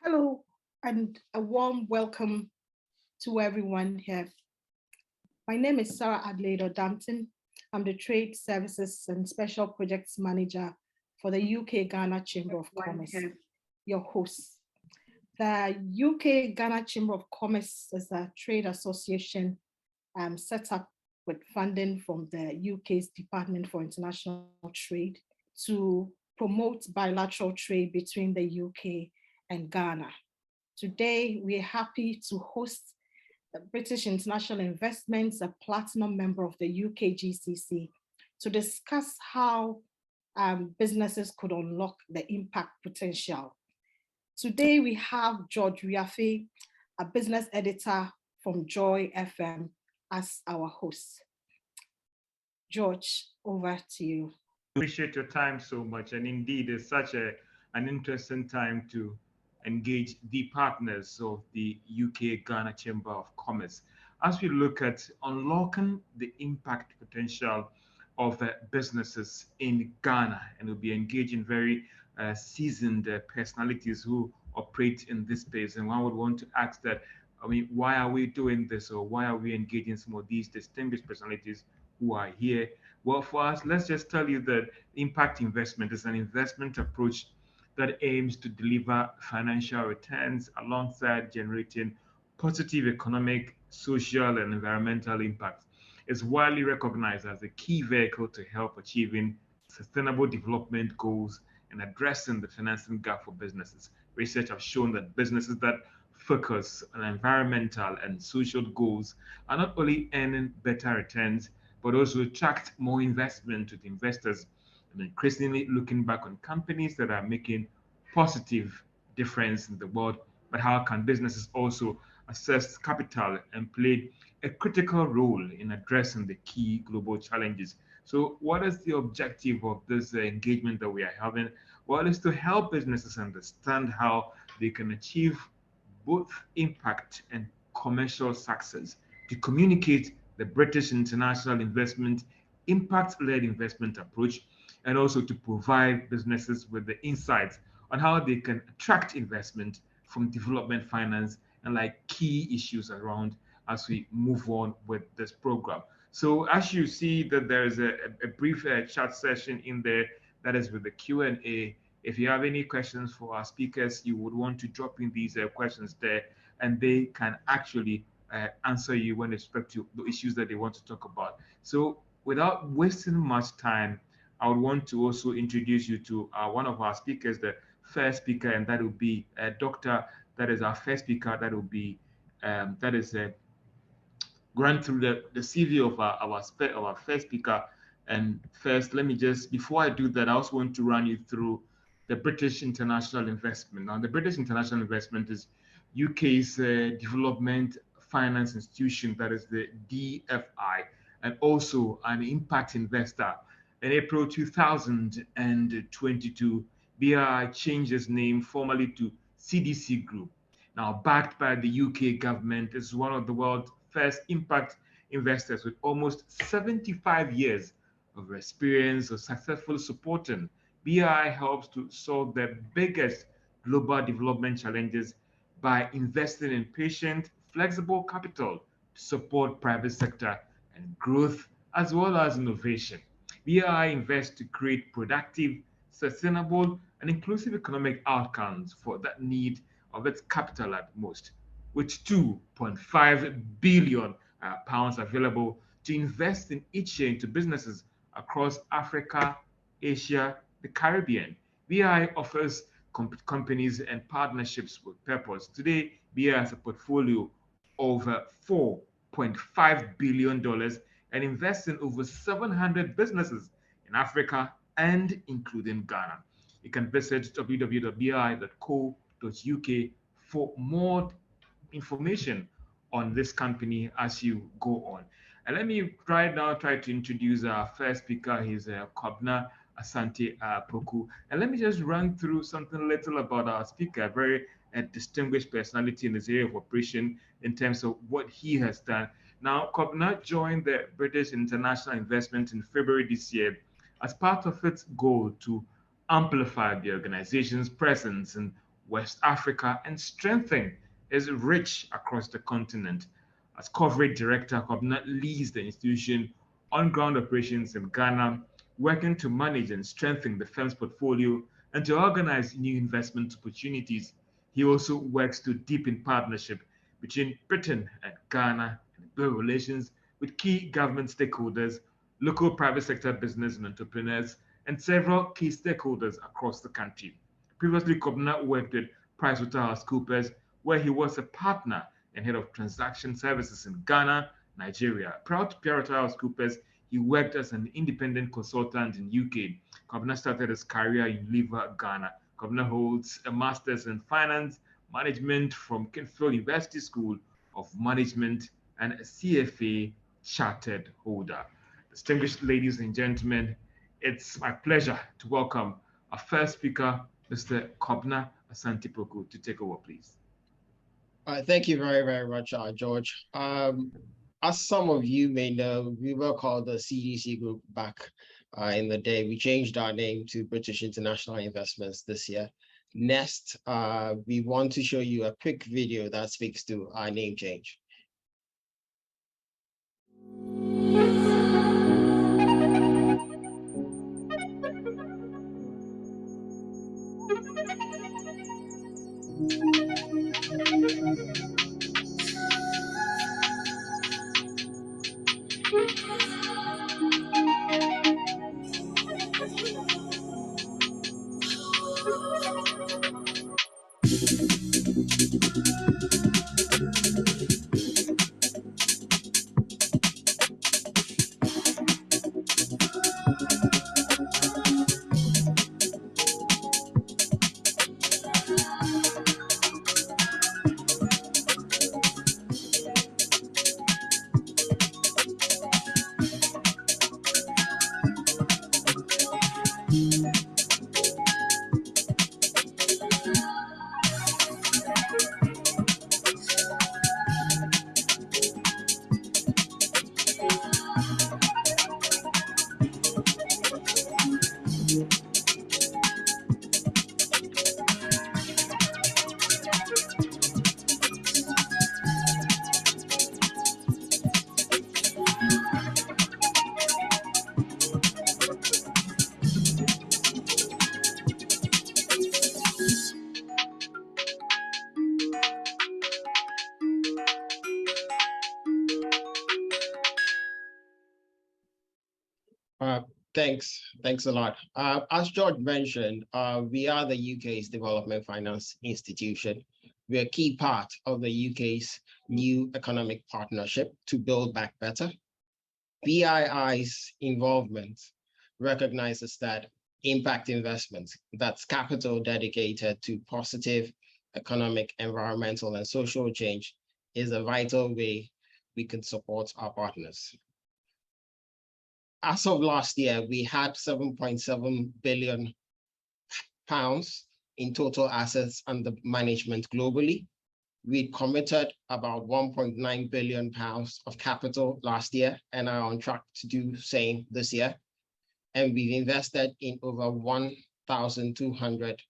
Hello, and a warm welcome to everyone here. My name is Sarah Adelaide Odampton. I'm the Trade Services and Special Projects Manager for the UK Ghana Chamber of Commerce, your host. The UK Ghana Chamber of Commerce is a trade association set up with funding from the UK's Department for International Trade to promote bilateral trade between the UK and Ghana. Today, we're happy to host the British International Investments, a platinum member of the UK GCC, to discuss how businesses could unlock the impact potential. Today, we have George Riafe, a business editor from Joy FM, as our host. George, over to you. Appreciate your time so much. And indeed, it's such an interesting time to engage the partners of the UK Ghana Chamber of Commerce as we look at unlocking the impact potential of businesses in Ghana. And we'll be engaging very seasoned personalities who operate in this space. And one would want to ask that, I mean, why are we doing this, or why are we engaging some of these distinguished personalities who are here? Well, for us, let's just tell you that impact investment is an investment approach that aims to deliver financial returns alongside generating positive economic, social, and environmental impact. It's widely recognized as a key vehicle to help achieving sustainable development goals and addressing the financing gap for businesses. Research has shown that businesses that focus on environmental and social goals are not only earning better returns, but also attract more investment with investors and increasingly looking back on companies that are making positive difference in the world. But how can businesses also assess capital and play a critical role in addressing the key global challenges? So, what is the objective of this engagement that we are having? Well, it's to help businesses understand how they can achieve both impact and commercial success, to communicate the British international investment impact-led investment approach, and also to provide businesses with the insights on how they can attract investment from development finance and like key issues around as we move on with this program. So as you see that there is a brief chat session in there that is with the Q&A. If you have any questions for our speakers, you would want to drop in these questions there, and they can actually answer you when respect to the issues that they want to talk about. So without wasting much time, I would want to also introduce you to one of our speakers, the first speaker, and that will be Doctor. That is our first speaker. That will be that is run through the CV of our first speaker. And first, let me just, before I do that, I also want to run you through the British International Investment. Now, the British International Investment is UK's development finance institution, that is the DFI, and also an impact investor. In April 2022, BRI changed its name formally to CDC Group. Now, backed by the UK government, is one of the world's first impact investors with almost 75 years of experience of successfully supporting. BRI helps to solve the biggest global development challenges by investing in patient, flexible capital to support private sector and growth as well as innovation. BRI invests to create productive, sustainable, and inclusive economic outcomes for that need of its capital at most, with 2.5 billion pounds available to invest in each year into businesses across Africa, Asia, the Caribbean. BI offers companies and partnerships with purpose. Today, BI has a portfolio of $4.5 billion and invests in over 700 businesses in Africa and including Ghana. You can visit www.bi.co.uk for more information on this company as you go on. And let me try to introduce our first speaker. He's Kobna Asante Poku. And let me just run through something little about our speaker, a very distinguished personality in this area of operation in terms of what he has done. Now, Kobna joined the British International Investment in February this year as part of its goal to amplify the organization's presence in West Africa and strengthen its reach across the continent. As corporate director, Kobna leads the institution on-ground operations in Ghana, working to manage and strengthen the firm's portfolio and to organize new investment opportunities. He also works to deepen partnership between Britain and Ghana and build relations with key government stakeholders, local private sector business and entrepreneurs, and several key stakeholders across the country. Previously, Kobna worked with PricewaterhouseCoopers, where he was a partner and head of transaction services in Ghana, Nigeria. Prior to PricewaterhouseCoopers, he worked as an independent consultant in UK. Kobna started his career in Liver, Ghana. Kobna holds a master's in finance management from Kingsfield University School of Management and a CFA chartered holder. Distinguished ladies and gentlemen, it's my pleasure to welcome our first speaker, Mr. Kobna Asante-Poku, to take over, please. Thank you very, very much, George. As some of you may know, we were called the CDC Group back in the day. We changed our name to British International Investments this year. Next, we want to show you a quick video that speaks to our name change. Thanks a lot. As George mentioned, we are the UK's development finance institution. We're a key part of the UK's new economic partnership to build back better. BII's involvement recognizes that impact investment, that's capital dedicated to positive economic, environmental, and social change, is a vital way we can support our partners. As of last year, we had 7.7 billion pounds in total assets under management globally. We committed about 1.9 billion pounds of capital last year and are on track to do the same this year. And we've invested in over 1,200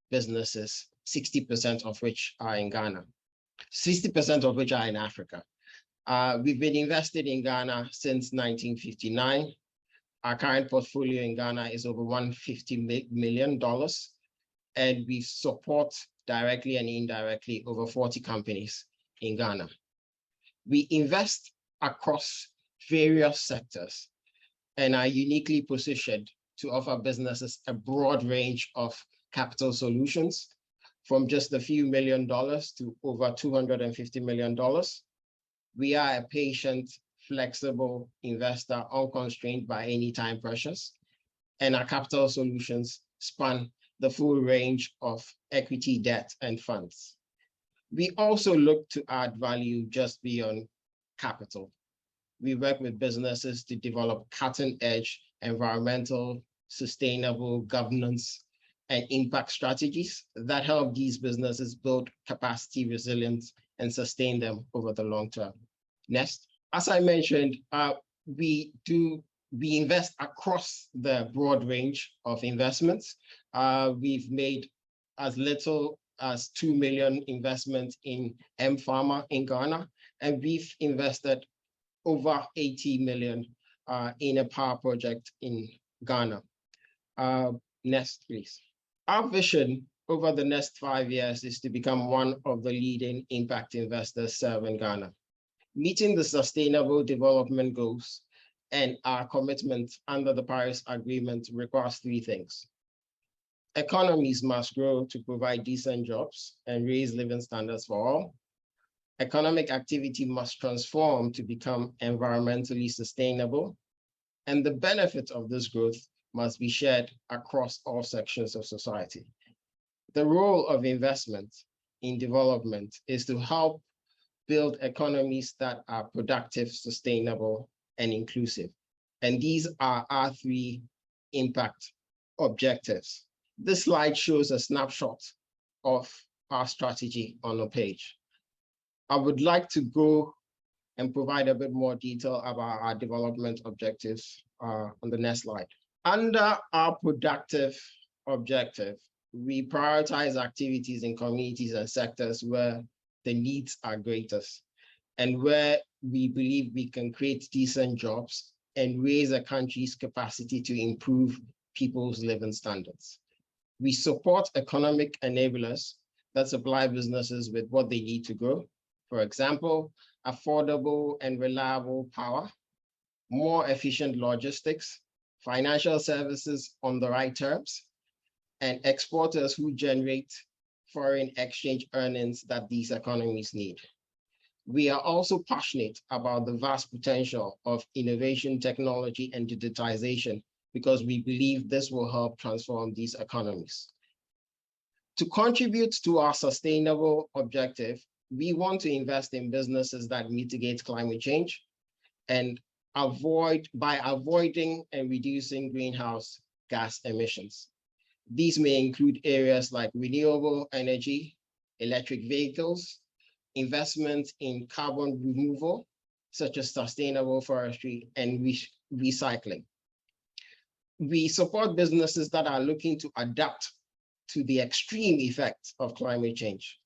businesses, 60% of which are in Ghana, 60% of which are in Africa. We've been invested in Ghana since 1959. Our current portfolio in Ghana is over $150 million, and we support directly and indirectly over 40 companies in Ghana. We invest across various sectors and are uniquely positioned to offer businesses a broad range of capital solutions, from just a few $1 million to over $250 million. We are a patient, flexible investor, unconstrained by any time pressures, and our capital solutions span the full range of equity, debt, and funds. We also look to add value just beyond capital. We work with businesses to develop cutting-edge environmental, sustainable governance, and impact strategies that help these businesses build capacity, resilience, and sustain them over the long term. Next, as I mentioned, we invest across the broad range of investments. We've made as little as 2 million investment in M-Pharma in Ghana, and we've invested over 80 million in a power project in Ghana. Next, please. Our vision over the next 5 years is to become one of the leading impact investors serving Ghana. Meeting the Sustainable Development Goals and our commitment under the Paris Agreement requires 3 things. Economies must grow to provide decent jobs and raise living standards for all. Economic activity must transform to become environmentally sustainable. And the benefit of this growth must be shared across all sections of society. The role of investment in development is to help build economies that are productive, sustainable, and inclusive. And these are our 3 impact objectives. This slide shows a snapshot of our strategy on a page. I would like to go and provide a bit more detail about our development objectives on the next slide. Under our productive objective, we prioritize activities in communities and sectors where the needs are greatest and where we believe we can create decent jobs and raise a country's capacity to improve people's living standards. We support economic enablers that supply businesses with what they need to grow. For example, affordable and reliable power, more efficient logistics, financial services on the right terms, and exporters who generate foreign exchange earnings that these economies need. We are also passionate about the vast potential of innovation, technology, and digitization because we believe this will help transform these economies. To contribute to our sustainable objective, we want to invest in businesses that mitigate climate change and by avoiding and reducing greenhouse gas emissions. These may include areas like renewable energy, electric vehicles, investments in carbon removal, such as sustainable forestry and recycling. We support businesses that are looking to adapt to the extreme effects of climate change.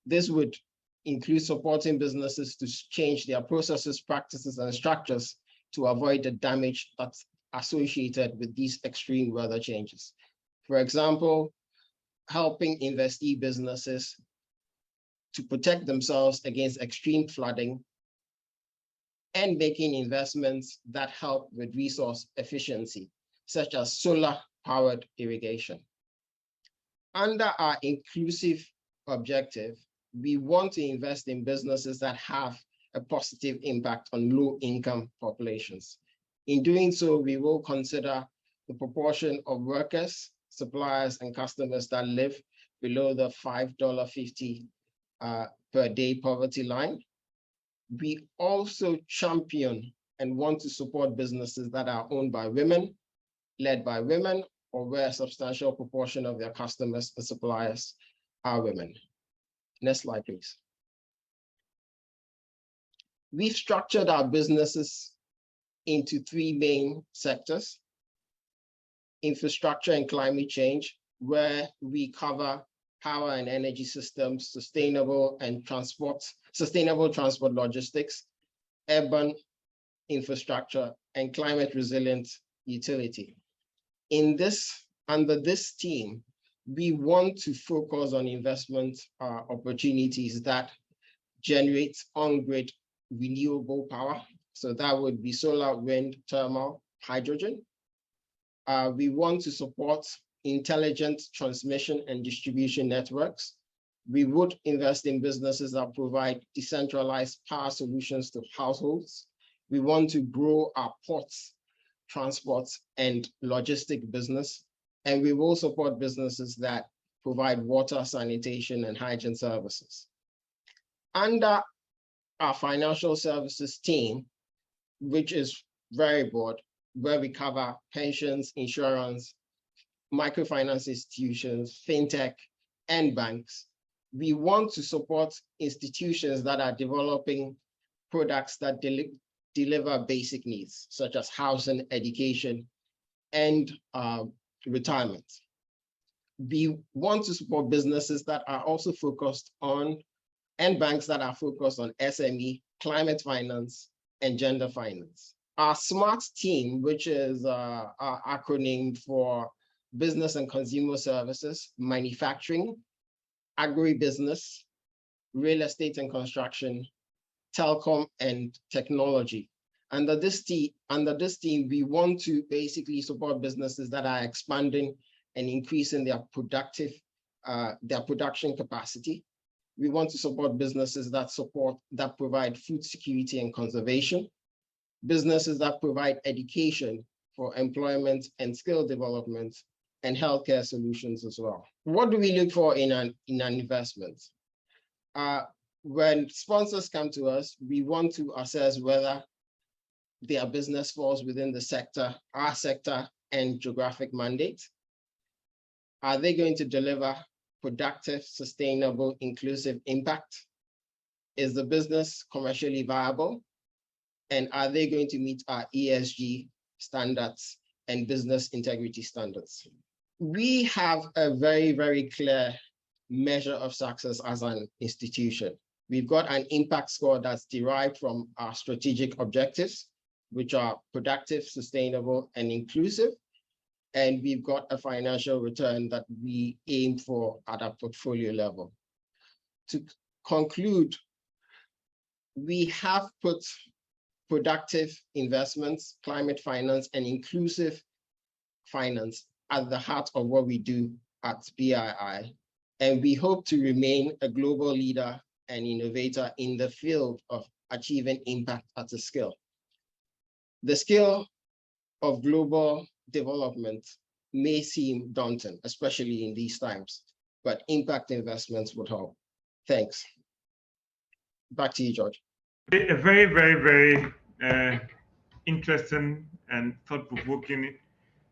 This would include supporting businesses to change their processes, practices, and structures to avoid the damage that's associated with these extreme weather changes. For example, helping investee businesses to protect themselves against extreme flooding and making investments that help with resource efficiency, such as solar-powered irrigation. Under our inclusive objective, we want to invest in businesses that have a positive impact on low-income populations. In doing so, we will consider the proportion of workers, suppliers, and customers that live below the $5.50 per day poverty line. We also champion and want to support businesses that are owned by women, led by women, or where a substantial proportion of their customers and suppliers are women. Next slide, please. We've structured our businesses into 3 main sectors: infrastructure and climate change, where we cover power and energy systems, sustainable transport logistics, urban infrastructure, and climate resilient utility. Under this team, we want to focus on investment opportunities that generate on-grid renewable power. So that would be solar, wind, thermal, hydrogen. We want to support intelligent transmission and distribution networks. We would invest in businesses that provide decentralized power solutions to households. We want to grow our ports, transports, and logistic business. And we will support businesses that provide water, sanitation, and hygiene services. Under our financial services team, which is very broad, where we cover pensions, insurance, microfinance institutions, fintech, and banks, we want to support institutions that are developing products that deliver basic needs, such as housing, education, and retirement. we want to support businesses that are also focused on, and banks that are focused on SME, climate finance, and gender finance. Our SMART team, which is our acronym for business and consumer services, manufacturing, agribusiness, real estate and construction, telecom, and technology. Under this team, we want to basically support businesses that are expanding and increasing their production capacity. We want to support businesses that provide food security and conservation, businesses that provide education for employment and skill development, and healthcare solutions as well. What do we look for in an investment? When sponsors come to us, we want to assess whether their business falls within the sector, our sector, and geographic mandate. Are they going to deliver productive, sustainable, inclusive impact? Is the business commercially viable? And are they going to meet our ESG standards and business integrity standards? We have a very, very clear measure of success as an institution. We've got an impact score that's derived from our strategic objectives, which are productive, sustainable, and inclusive. And we've got a financial return that we aim for at a portfolio level. To conclude, we have put productive investments, climate finance, and inclusive finance at the heart of what we do at BII. And we hope to remain a global leader and innovator in the field of achieving impact at a scale. The scale of global development may seem daunting, especially in these times, but impact investments would help. Thanks. Back to you, George. A very, very, very interesting and thought-provoking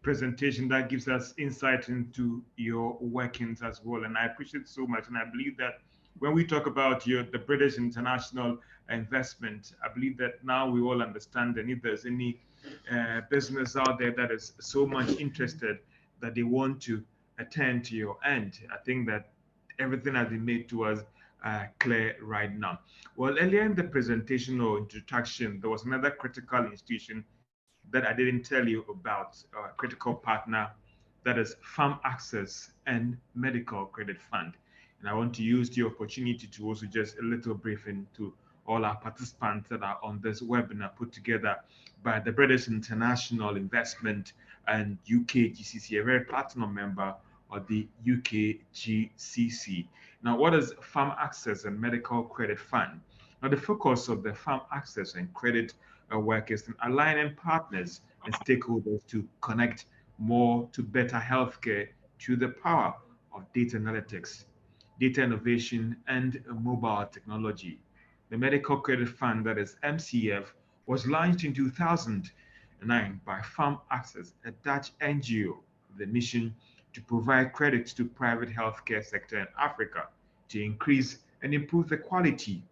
presentation that gives us insight into your workings as well. And I appreciate it so much. And I believe that when we talk about the British International Investment, I believe that now we all understand, and if there's any business out there that is so much interested that they want to attend to your end, I think that everything has been made to us clear right now. Well, earlier in the presentation or introduction, there was another critical institution that I didn't tell you about, a critical partner, that is Farm Access and Medical Credit Fund. And I want to use the opportunity to also just a little briefing to all our participants that are on this webinar put together by the British International Investment and UK GCC, a very platinum member of the UK GCC. Now, what is Farm Access and Medical Credit Fund? Now, the focus of the Farm Access and Credit work is in aligning partners and stakeholders to connect more to better healthcare through the power of data analytics, data innovation, and mobile technology. The Medical Credit Fund, that is MCF, was launched in 2009 by Farm Access, a Dutch NGO, with the mission to provide credit to private healthcare sector in Africa to increase and improve the quality,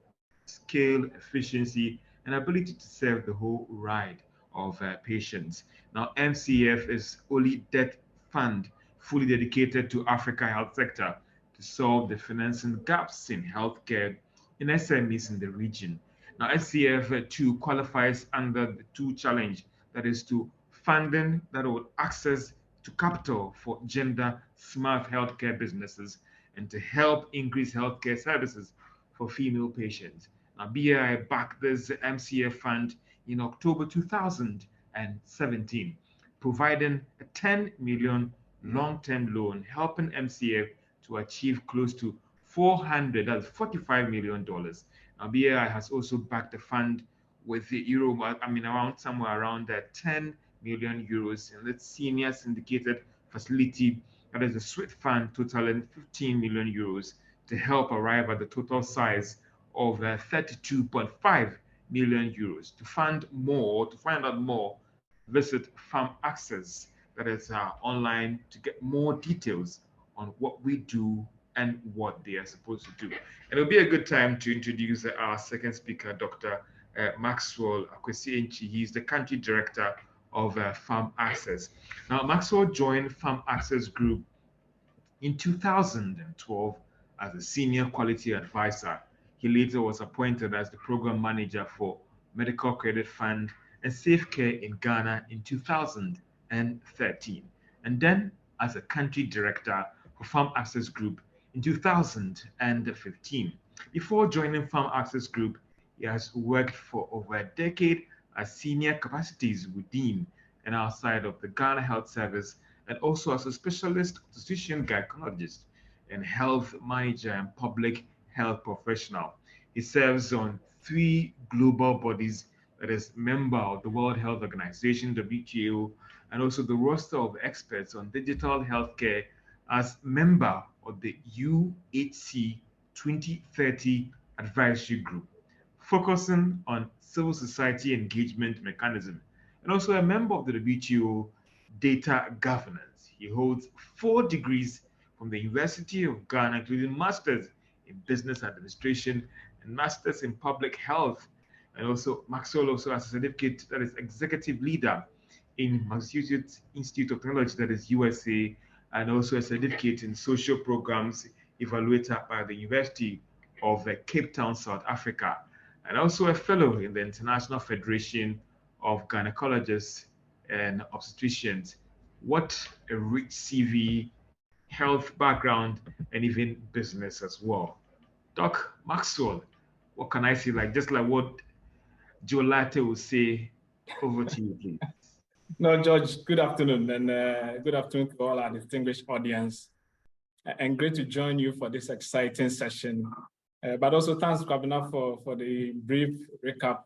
scale, efficiency, and ability to serve the whole ride of patients. Now, MCF is only debt fund fully dedicated to Africa health sector to solve the financing gaps in healthcare in SMEs in the region. Now, MCF 2 qualifies under the 2 challenge, that is to funding that will access to capital for gender smart healthcare businesses and to help increase healthcare services for female patients. Now, BII backed this MCF fund in October 2017, providing a 10 million long-term loan, helping MCF to achieve close to $45 million. Now, BII has also backed the fund with the around somewhere around 10 million euros in its senior syndicated facility, that is the SWIFT fund, totaling 15 million euros to help arrive at the total size of 32.5 million euros. To find out more, visit Farm Access, that is online, to get more details on what we do and what they are supposed to do. And it'll be a good time to introduce our second speaker, Dr. Maxwell Akwesi-Enchi. He's the country director of Farm Access. Now, Maxwell joined Farm Access Group In 2012, as a senior quality advisor, he later was appointed as the program manager for Medical Credit Fund and Safe Care in Ghana in 2013, and then as a country director for Farm Access Group in 2015. Before joining Farm Access Group, he has worked for over a decade as senior capacities within and outside of the Ghana Health Service, and also as a specialist obstetrician gynecologist and health manager and public health professional. He serves on 3 global bodies, that is member of the World Health Organization, WHO, and also the roster of experts on digital healthcare as member of the UHC 2030 Advisory Group, focusing on civil society engagement mechanism, and also a member of the WHO data governance. He holds 4 degrees from the University of Ghana, including masters in business administration and masters in public health. And also, Maxwell also has a certificate that is executive leader in Massachusetts Institute of Technology, that is USA, and also a certificate in social programs evaluator by the University of Cape Town, South Africa, and also a fellow in the International Federation of Gynecologists and Obstetricians. What a rich CV, health background, and even business as well. Doc Maxwell, what can I say? Just like what Joe Latte would say, over to you, please. No, George, good afternoon, and good afternoon to all our distinguished audience. And great to join you for this exciting session. But also thanks, Governor, for the brief recap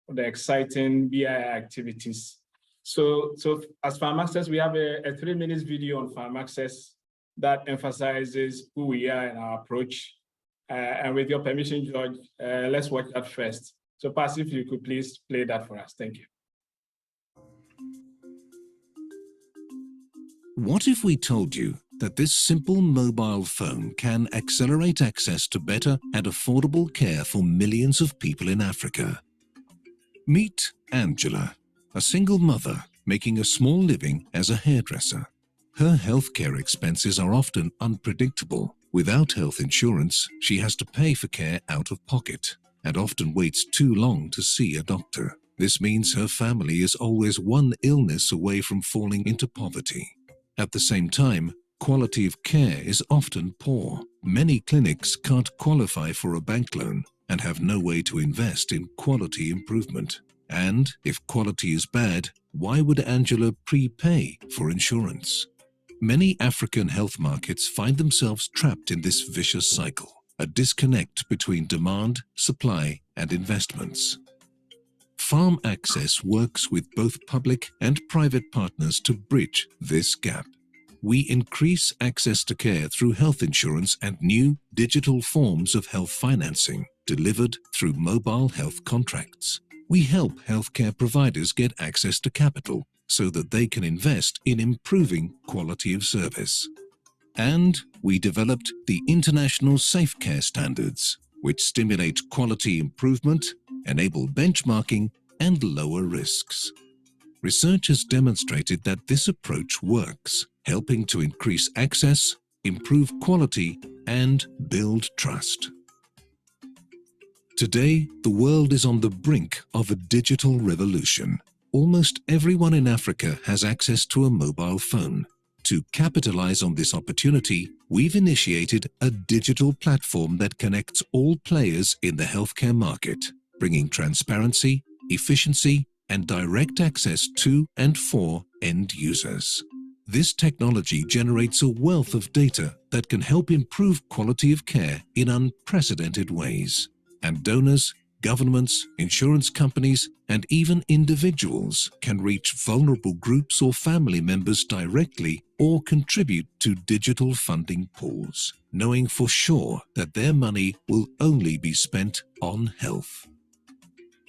of the exciting BII activities. So as Farm Access, we have a 3-minute video on Farm Access that emphasizes who we are and our approach. And with your permission, George, let's watch that first. So Paz, if you could please play that for us. Thank you. What if we told you that this simple mobile phone can accelerate access to better and affordable care for millions of people in Africa? Meet Angela, a single mother making a small living as a hairdresser. Her healthcare expenses are often unpredictable. Without health insurance, she has to pay for care out of pocket and often waits too long to see a doctor. This means her family is always one illness away from falling into poverty. At the same time, quality of care is often poor. Many clinics can't qualify for a bank loan and have no way to invest in quality improvement. And if quality is bad, why would Angela prepay for insurance? Many African health markets find themselves trapped in this vicious cycle, a disconnect between demand, supply, and investments. Farm Access works with both public and private partners to bridge this gap. We increase access to care through health insurance and new digital forms of health financing, delivered through mobile health contracts. We help healthcare providers get access to capital so that they can invest in improving quality of service. And we developed the International Safe Care Standards, which stimulate quality improvement, enable benchmarking, and lower risks. Research has demonstrated that this approach works, helping to increase access, improve quality, and build trust. Today, the world is on the brink of a digital revolution. Almost everyone in Africa has access to a mobile phone. To capitalize on this opportunity, we've initiated a digital platform that connects all players in the healthcare market, bringing transparency, efficiency, and direct access to and for end users. This technology generates a wealth of data that can help improve quality of care in unprecedented ways. And donors, governments, insurance companies, and even individuals can reach vulnerable groups or family members directly or contribute to digital funding pools, knowing for sure that their money will only be spent on health.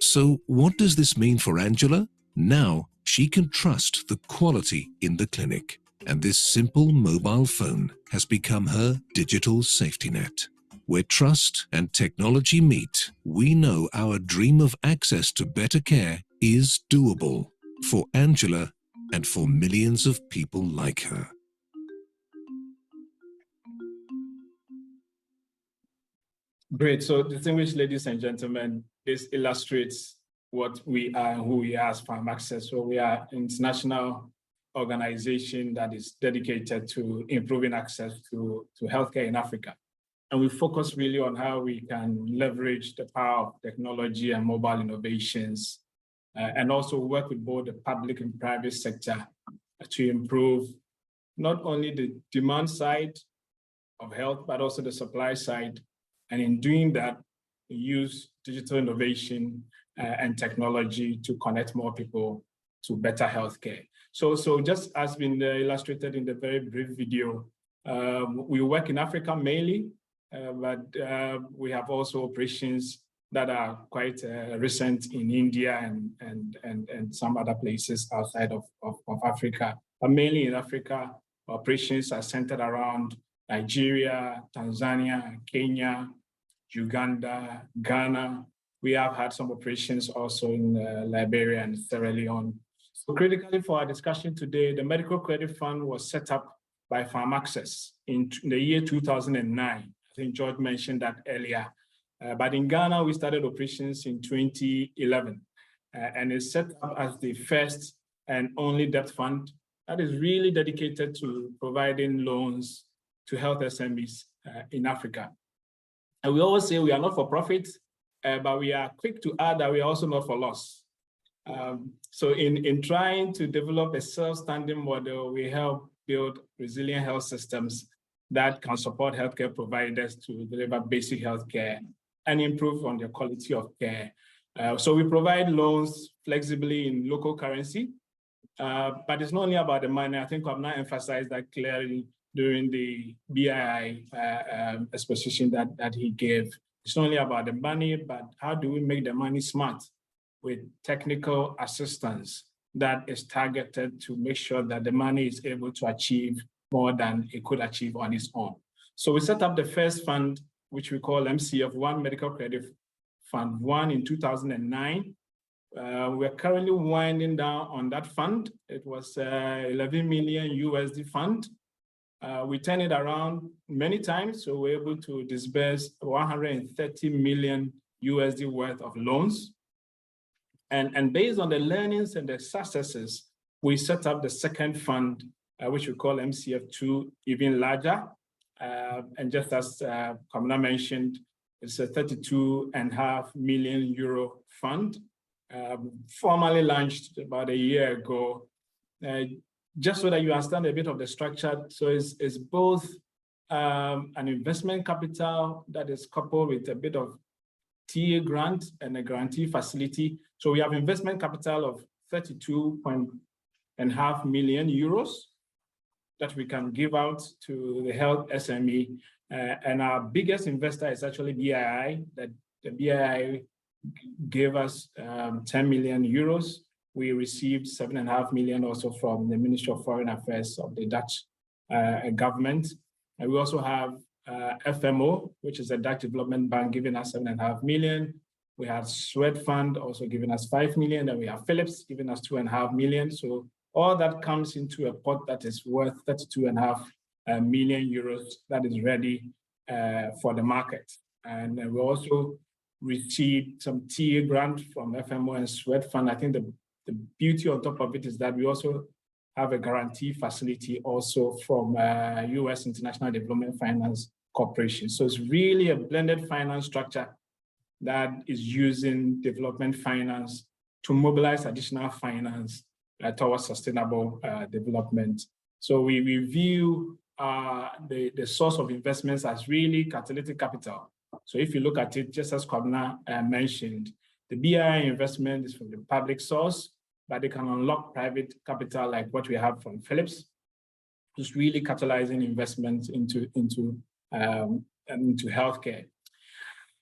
So what does this mean for Angela? Now she can trust the quality in the clinic, and this simple mobile phone has become her digital safety net. Where trust and technology meet, we know our dream of access to better care is doable for Angela and for millions of people like her. Great. So distinguished ladies and gentlemen, this illustrates what we are and who we are as PharmAccess. So we are an international organization that is dedicated to improving access to healthcare in Africa. And we focus really on how we can leverage the power of technology and mobile innovations, and also work with both the public and private sector to improve not only the demand side of health, but also the supply side. And in doing that, we use digital innovation and technology to connect more people to better healthcare. So just as been illustrated in the very brief video, we work in Africa mainly, but we have also operations that are quite recent in India and some other places outside of Africa. But mainly in Africa, operations are centered around Nigeria, Tanzania, Kenya, Uganda, Ghana. We have had some operations also in Liberia and Sierra Leone. So critically for our discussion today, the Medical Credit Fund was set up by PharmAccess in the year 2009. I think George mentioned that earlier. But in Ghana, we started operations in 2011, and it's set up as the first and only debt fund that is really dedicated to providing loans to health SMEs in Africa. And we always say we are not for profit, but we are quick to add that we are also not for loss. So in trying to develop a self-standing model, we help build resilient health systems that can support healthcare providers to deliver basic healthcare and improve on the quality of care. So we provide loans flexibly in local currency, but it's not only about the money. I think I've now emphasized that clearly during the BII exposition that he gave. It's not only about the money, but how do we make the money smart with technical assistance that is targeted to make sure that the money is able to achieve more than it could achieve on its own. So we set up the first fund, which we call MCF1, Medical Credit Fund 1 in 2009. We're currently winding down on that fund. It was 11 million USD fund. We turned it around many times, so we're able to disburse 130 million USD worth of loans. And based on the learnings and the successes, we set up the second fund, which we call MCF2, even larger. And just as Kamina mentioned, it's a 32.5 million euro fund, formally launched about a year ago. Just so that you understand a bit of the structure, so it's both an investment capital that is coupled with a bit of TA grant and a guarantee facility. So we have investment capital of 32.5 million euros that we can give out to the health SME. And our biggest investor is actually BII, that the BII gave us 10 million euros. We received 7.5 million also from the Ministry of Foreign Affairs of the Dutch government. And we also have FMO, which is a Dutch development bank, giving us 7.5 million. We have Swedfund also giving us 5 million, and we have Philips giving us 2.5 million. So all that comes into a pot that is worth 32.5 million euros that is ready for the market. And we also received some TA grant from FMO and Swedfund. I think the beauty on top of it is that we also have a guarantee facility also from US International Development Finance Corporation. So it's really a blended finance structure that is using development finance to mobilize additional finance towards sustainable development. So we view the source of investments as really catalytic capital. So if you look at it, just as Kwabena mentioned, the BII investment is from the public source, but they can unlock private capital like what we have from Philips, just really catalyzing investments into healthcare.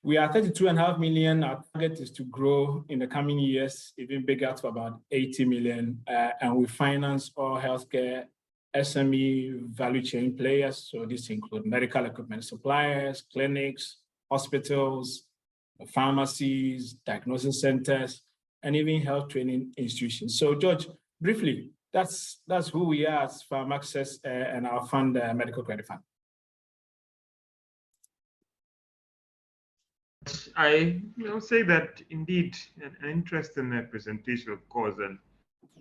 We are 32.5 million. Our target is to grow in the coming years, even bigger, to about 80 million. And we finance all healthcare SME value chain players. So this includes medical equipment suppliers, clinics, hospitals, pharmacies, diagnosis centers, and even health training institutions. So George, briefly, that's who we are as PharmAccess and our fund, Medical Credit Fund. I say that indeed an interesting presentation, of course, and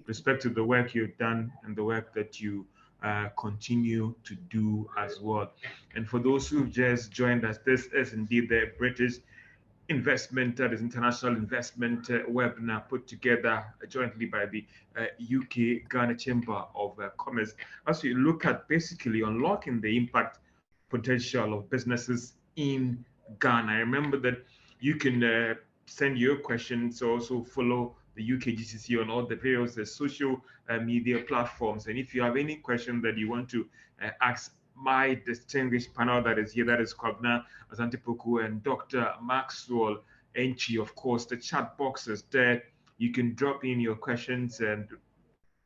respect to the work you've done and the work that you continue to do as well. And for those who've just joined us, this is indeed the British investment, that is international investment webinar put together jointly by the UK Ghana Chamber of Commerce, as we look at basically unlocking the impact potential of businesses in Ghana. I remember that you can send your questions, also follow the UK GCC on all the various social media platforms. And if you have any question that you want to ask my distinguished panel that is here, that is Kwabena Asante-Poku and Dr. Maxwell Enchi, of course, the chat box is there. You can drop in your questions and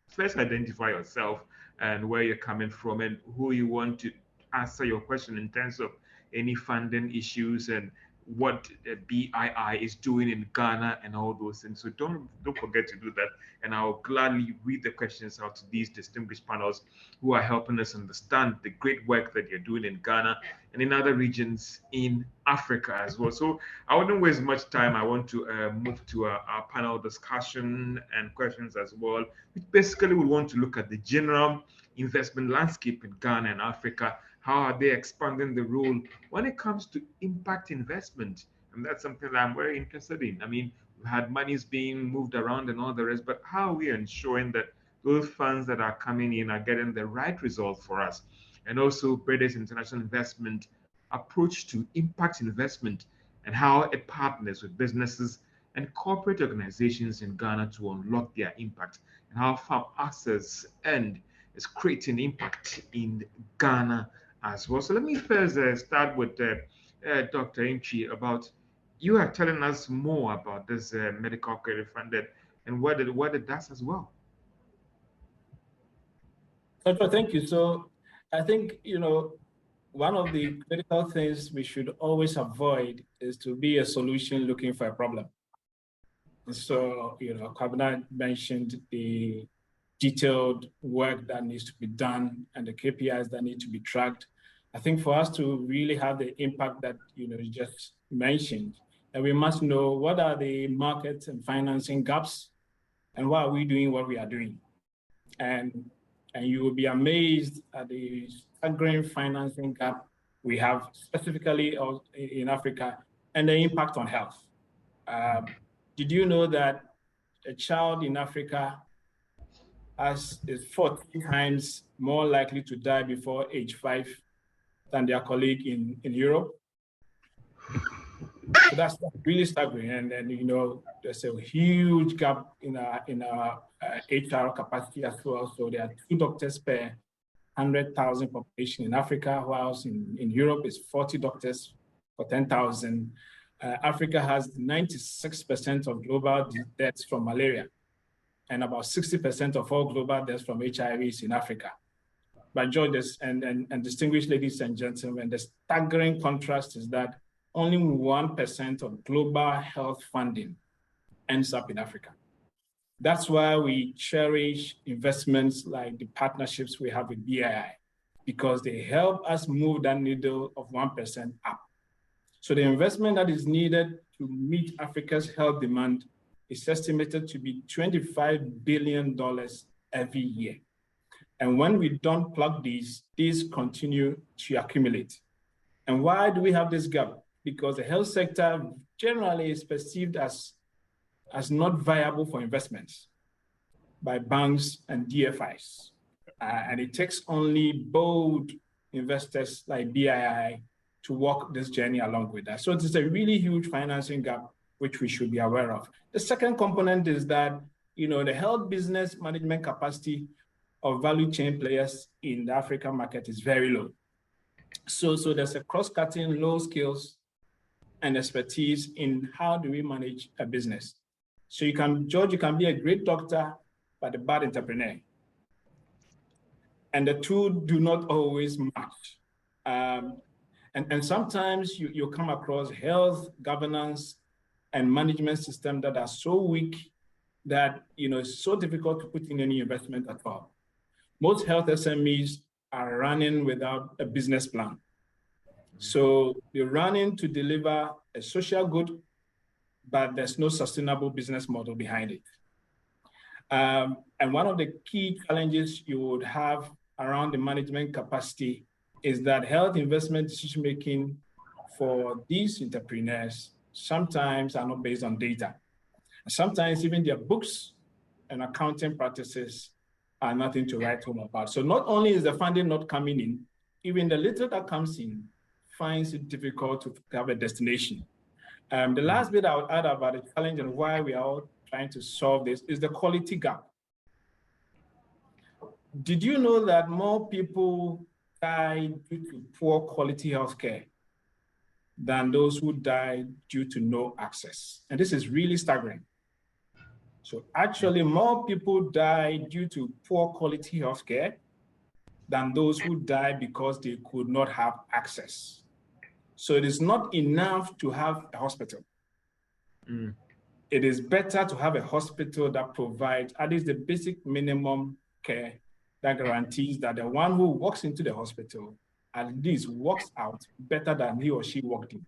first identify yourself and where you're coming from and who you want to answer your question in terms of any funding issues and what BII is doing in Ghana and all those things. So don't forget to do that. And I'll gladly read the questions out to these distinguished panels who are helping us understand the great work that you're doing in Ghana and in other regions in Africa as well. So I wouldn't waste much time. I want to move to our panel discussion and questions as well, which basically we want to look at the general investment landscape in Ghana and Africa. How are they expanding the role when it comes to impact investment? And that's something that I'm very interested in. I mean, we've had monies being moved around and all the rest, but how are we ensuring that those funds that are coming in are getting the right result for us? And also British international investment approach to impact investment and how it partners with businesses and corporate organizations in Ghana to unlock their impact, and how Farm Access End is creating impact in Ghana as well. So let me first start with Dr. Enchi about you are telling us more about this medical credit funded and what it does as well. Thank you. So I think, one of the critical things we should always avoid is to be a solution looking for a problem. So, Kwabena mentioned the detailed work that needs to be done and the KPIs that need to be tracked. I think for us to really have the impact that you just mentioned, and we must know what are the market and financing gaps and why are we doing what we are doing. And you will be amazed at the staggering financing gap we have specifically in Africa and the impact on health. Did you know that a child in Africa is 14 times more likely to die before age 5 than their colleague in Europe? So that's really staggering. And then, there's a huge gap in our HR capacity as well. So there are 2 doctors per 100,000 population in Africa, whilst in Europe is 40 doctors for 10,000. Africa has 96% of global deaths from malaria, and about 60% of all global deaths from HIV is in Africa. But George and distinguished ladies and gentlemen, the staggering contrast is that only 1% of global health funding ends up in Africa. That's why we cherish investments like the partnerships we have with BII, because they help us move that needle of 1% up. So the investment that is needed to meet Africa's health demand is estimated to be $25 billion every year. And when we don't plug these continue to accumulate. And why do we have this gap? Because the health sector generally is perceived as not viable for investments by banks and DFIs. And it takes only bold investors like BII to walk this journey along with us. So it's a really huge financing gap, which we should be aware of. The second component is that, the health business management capacity of value chain players in the African market is very low. So there's a cross-cutting low skills and expertise in how do we manage a business. So George, you can be a great doctor, but a bad entrepreneur. And the two do not always match. And sometimes you come across health, governance, and management systems that are so weak that it's so difficult to put in any investment at all. Most health SMEs are running without a business plan. So they're running to deliver a social good, but there's no sustainable business model behind it. And one of the key challenges you would have around the management capacity is that health investment decision-making for these entrepreneurs sometimes are not based on data. Sometimes even their books and accounting practices are nothing to write home about. So not only is the funding not coming in, even the little that comes in finds it difficult to have a destination. The last bit I would add about the challenge and why we are all trying to solve this is the quality gap. Did you know that more people die due to poor quality healthcare than those who die due to no access? And this is really staggering. So actually, more people die due to poor quality healthcare than those who die because they could not have access. So it is not enough to have a hospital. It is better to have a hospital that provides at least the basic minimum care that guarantees that the one who walks into the hospital at least walks out better than he or she walked in.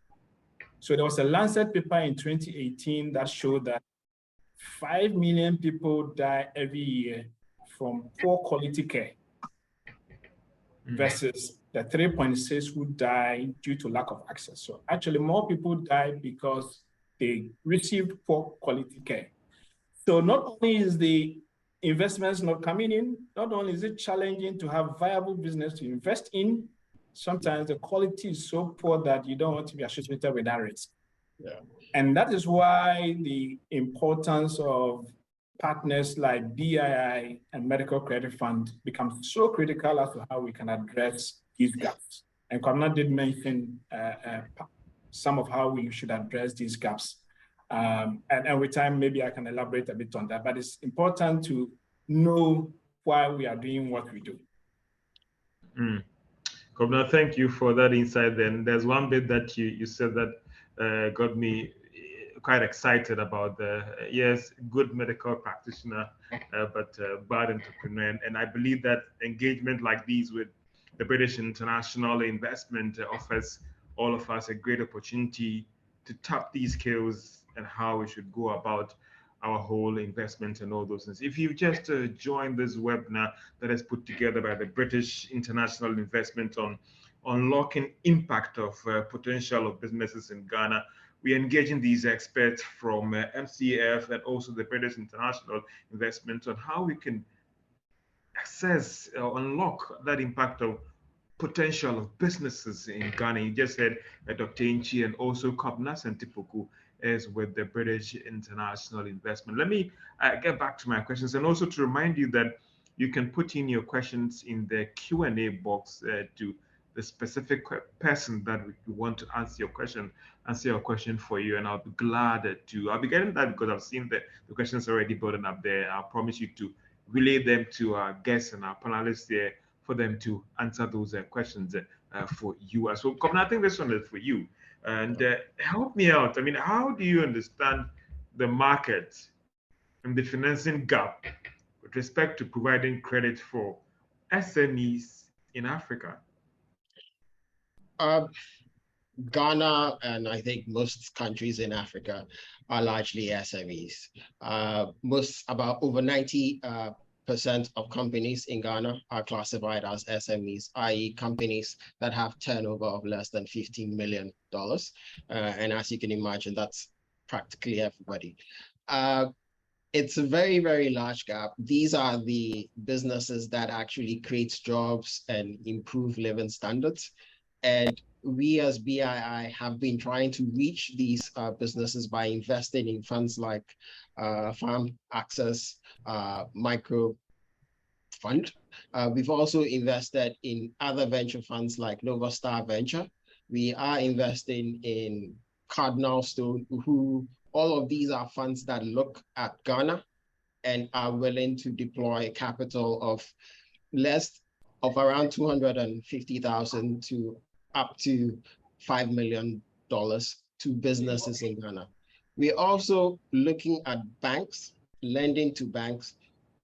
So there was a Lancet paper in 2018 that showed that 5 million people die every year from poor quality care versus the 3.6 who die due to lack of access. So actually more people die because they received poor quality care. So not only is the investments not coming in, not only is it challenging to have viable business to invest in, sometimes the quality is so poor that you don't want to be associated with that risk. Yeah. And that is why the importance of partners like BII and Medical Credit Fund becomes so critical as to how we can address these gaps. And Kwabena did mention some of how we should address these gaps. And with time, maybe I can elaborate a bit on that, but it's important to know why we are doing what we do. Kwabena, thank you for that insight. Then there's one bit that you said that got me quite excited about the, yes, good medical practitioner, but bad entrepreneur. And I believe that engagement like these with the British International Investment offers all of us a great opportunity to tap these skills and how we should go about our whole investment and all those things. If you've just joined this webinar that is put together by the British International Investment on unlocking impact of potential of businesses in Ghana, we are engaging these experts from MCF and also the British International Investment on how we can access or unlock that impact of potential of businesses in Ghana. You just said Dr. Nchi and also Kwabena Sentipoku is with the British International Investment. Let me get back to my questions, and also to remind you that you can put in your questions in the Q&A box to the specific person that you want to answer your question for you, and I'll be glad to. I'll be getting that because I've seen the questions already building up there. I'll promise you to relay them to our guests and our panelists there for them to answer those questions for you as well. Kwabena, I think this one is for you. And help me out. I mean, how do you understand the market and the financing gap with respect to providing credit for SMEs in Africa? Ghana and I think most countries in Africa are largely SMEs. About over 90% of companies in Ghana are classified as SMEs, i.e. companies that have turnover of less than $15 million. And as you can imagine, that's practically everybody. It's a very, very large gap. These are the businesses that actually create jobs and improve living standards. And we as BII have been trying to reach these businesses by investing in funds like Farm Access Micro Fund. We've also invested in other venture funds like Nova Star Venture. We are investing in Cardinal Stone, who all of these are funds that look at Ghana and are willing to deploy capital of around 250,000 to up to $5 million to businesses in Ghana. We're also looking at banks, lending to banks,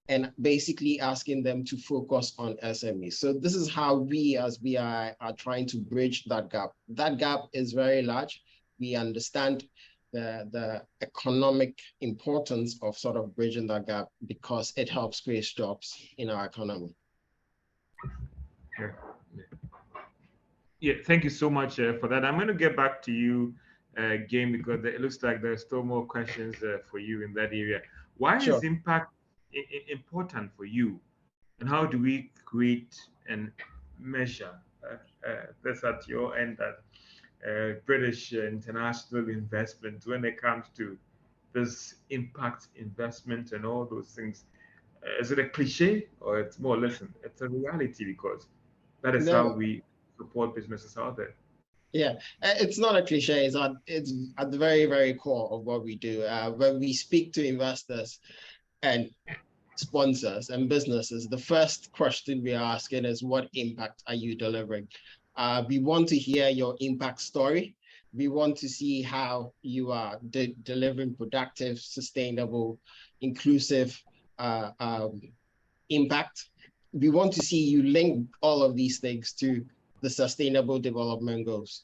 and basically asking them to focus on SMEs. So this is how we as BII are trying to bridge that gap. That gap is very large. We understand the economic importance of sort of bridging that gap because it helps create jobs in our economy. Yeah, yeah. Thank you so much for that. I'm going to get back to you again because it looks like there's still more questions for you in that area. Why Sure. is impact important for you, and how do we create and measure this at your end that British international investment when it comes to this impact investment and all those things? Is it a cliche or it's more, listen, it's a reality because that is how No, we support businesses out there. yeah, it's not a cliche. It's at the very, very core of what we do. When we speak to investors and sponsors and businesses, the first question we are asking is, what impact are you delivering? We want to hear your impact story. We want to see how you are delivering productive, sustainable, inclusive impact. We want to see you link all of these things to the Sustainable Development Goals.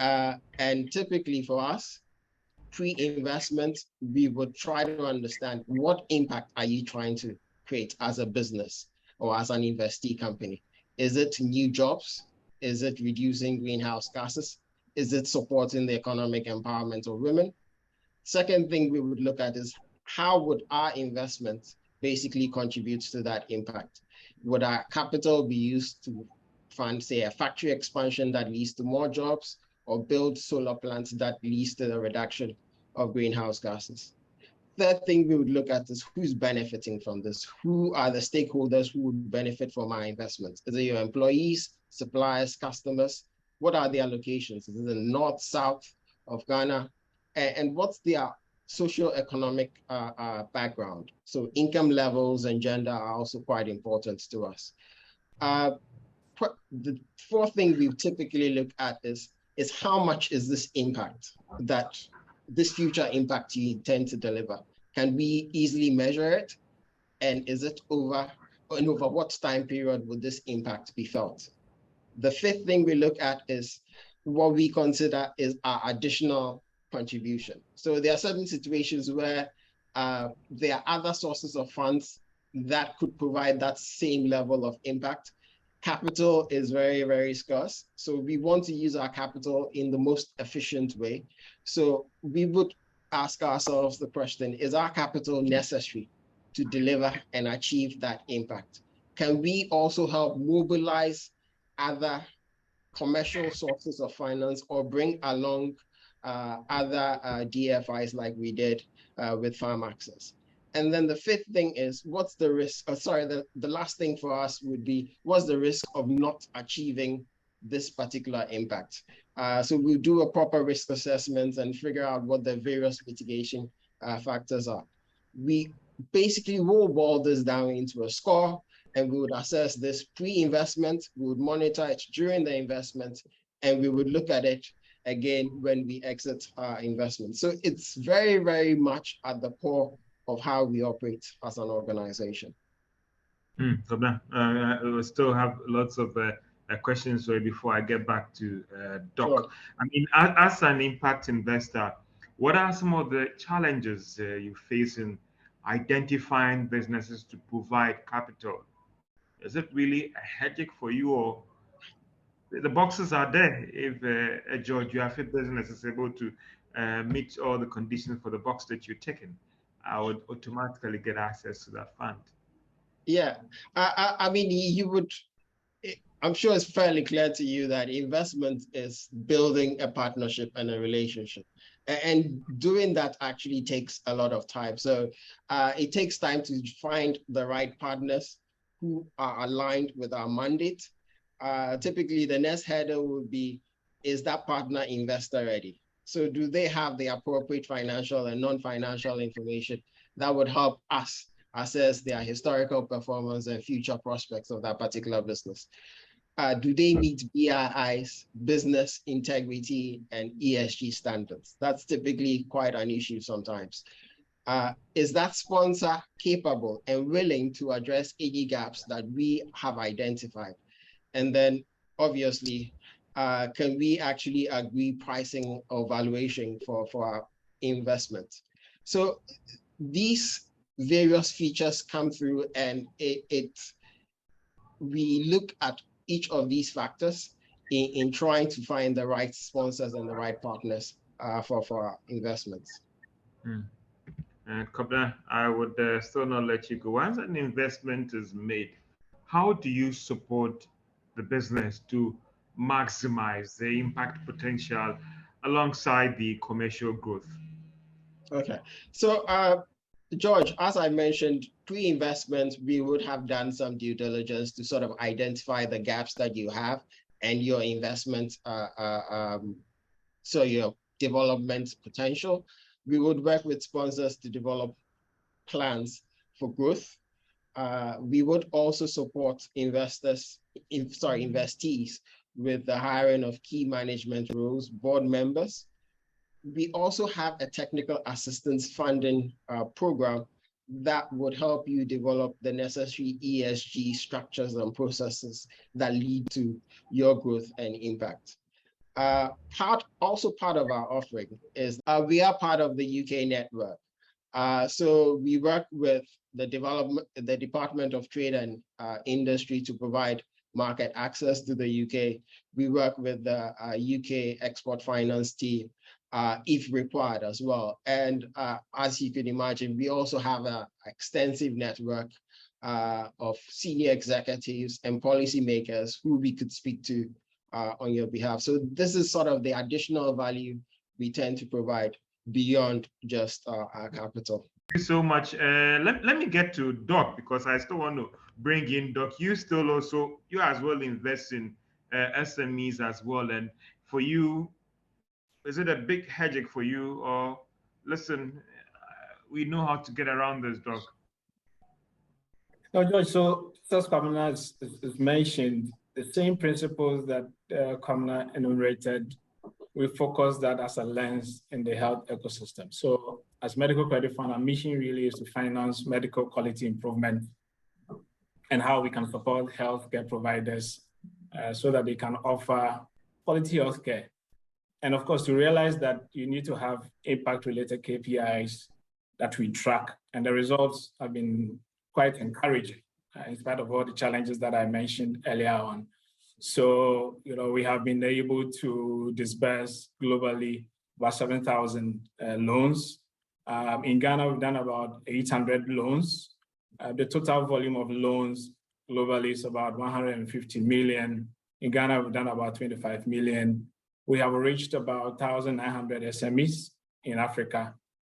And typically for us, pre-investment, we would try to understand what impact are you trying to create as a business or as an investee company? Is it new jobs? Is it reducing greenhouse gases? Is it supporting the economic empowerment of women? Second thing we would look at is how would our investment basically contribute to that impact? Would our capital be used to fund, say, a factory expansion that leads to more jobs, or build solar plants that leads to the reduction of greenhouse gases? Third thing we would look at is who's benefiting from this? Who are the stakeholders who would benefit from our investments? Is it your employees, suppliers, customers? What are their locations? Is it the north, south of Ghana? And what's their socioeconomic background? So income levels and gender are also quite important to us. The fourth thing we typically look at is how much is this impact, that this future impact you intend to deliver? Can we easily measure it? And is it over what time period would this impact be felt? The fifth thing we look at is what we consider is our additional contribution. So there are certain situations where there are other sources of funds that could provide that same level of impact. Capital is very, very scarce. So we want to use our capital in the most efficient way. So we would ask ourselves the question, is our capital necessary to deliver and achieve that impact? Can we also help mobilize other commercial sources of finance or bring along other DFIs like we did with Farm Access? And then the fifth thing is, what's the risk? The last thing for us would be, what's the risk of not achieving this particular impact? So we'll do a proper risk assessment and figure out what the various mitigation factors are. We basically will boil this down into a score, and we would assess this pre-investment, we would monitor it during the investment, and we would look at it again when we exit our investment. So it's very, very much at the core of how we operate as an organization. We still have lots of questions before I get back to Doc. Sure. I mean, as an impact investor, what are some of the challenges you face in identifying businesses to provide capital? Is it really a headache for you, or the boxes are there? If a George Yafe business is able to meet all the conditions for the box that you're taking, I would automatically get access to that fund. Yeah, I mean, I'm sure it's fairly clear to you that investment is building a partnership and a relationship. And doing that actually takes a lot of time. So it takes time to find the right partners who are aligned with our mandate. Typically, the next hurdle would be, is that partner investor ready? So do they have the appropriate financial and non-financial information that would help us assess their historical performance and future prospects of that particular business? Do they meet BI's business integrity and ESG standards? That's typically quite an issue sometimes. Is that sponsor capable and willing to address any gaps that we have identified? And then obviously, can we actually agree pricing or valuation for our investment? So these various features come through, and we look at each of these factors in trying to find the right sponsors and the right partners for our investments. Kobna, I would still not let you go. Once an investment is made, how do you support the business to maximize the impact potential alongside the commercial growth? Okay, so George, as I mentioned, pre-investment, we would have done some due diligence to sort of identify the gaps that you have and your investment, so your development potential. We would work with sponsors to develop plans for growth. We would also support investees with the hiring of key management roles, board members. We also have a technical assistance funding program that would help you develop the necessary ESG structures and processes that lead to your growth and impact. Part of our offering is we are part of the UK network. So we work with the Department of Trade and Industry to provide market access to the UK. We work with the UK Export Finance team if required as well. And as you can imagine, we also have an extensive network of senior executives and policymakers who we could speak to on your behalf. So this is sort of the additional value we tend to provide beyond just our capital. Thank you so much. Let me get to Doc, because I still want to bring in Doc. You as well invest in SMEs as well. And for you, is it a big headache for you, or listen, we know how to get around this, Doc? No, George, so as Kwabena is mentioned, the same principles that Kwabena enumerated, we focus that as a lens in the health ecosystem. So as Medical Credit Fund, our mission really is to finance medical quality improvement and how we can support healthcare providers so that they can offer quality healthcare. And of course, to realize that you need to have impact-related KPIs that we track, and the results have been quite encouraging in spite of all the challenges that I mentioned earlier on. So, we have been able to disburse globally about 7,000 loans. In Ghana, we've done about 800 loans. The total volume of loans globally is about 150 million. In Ghana, we've done about 25 million. We have reached about 1,900 SMEs in Africa.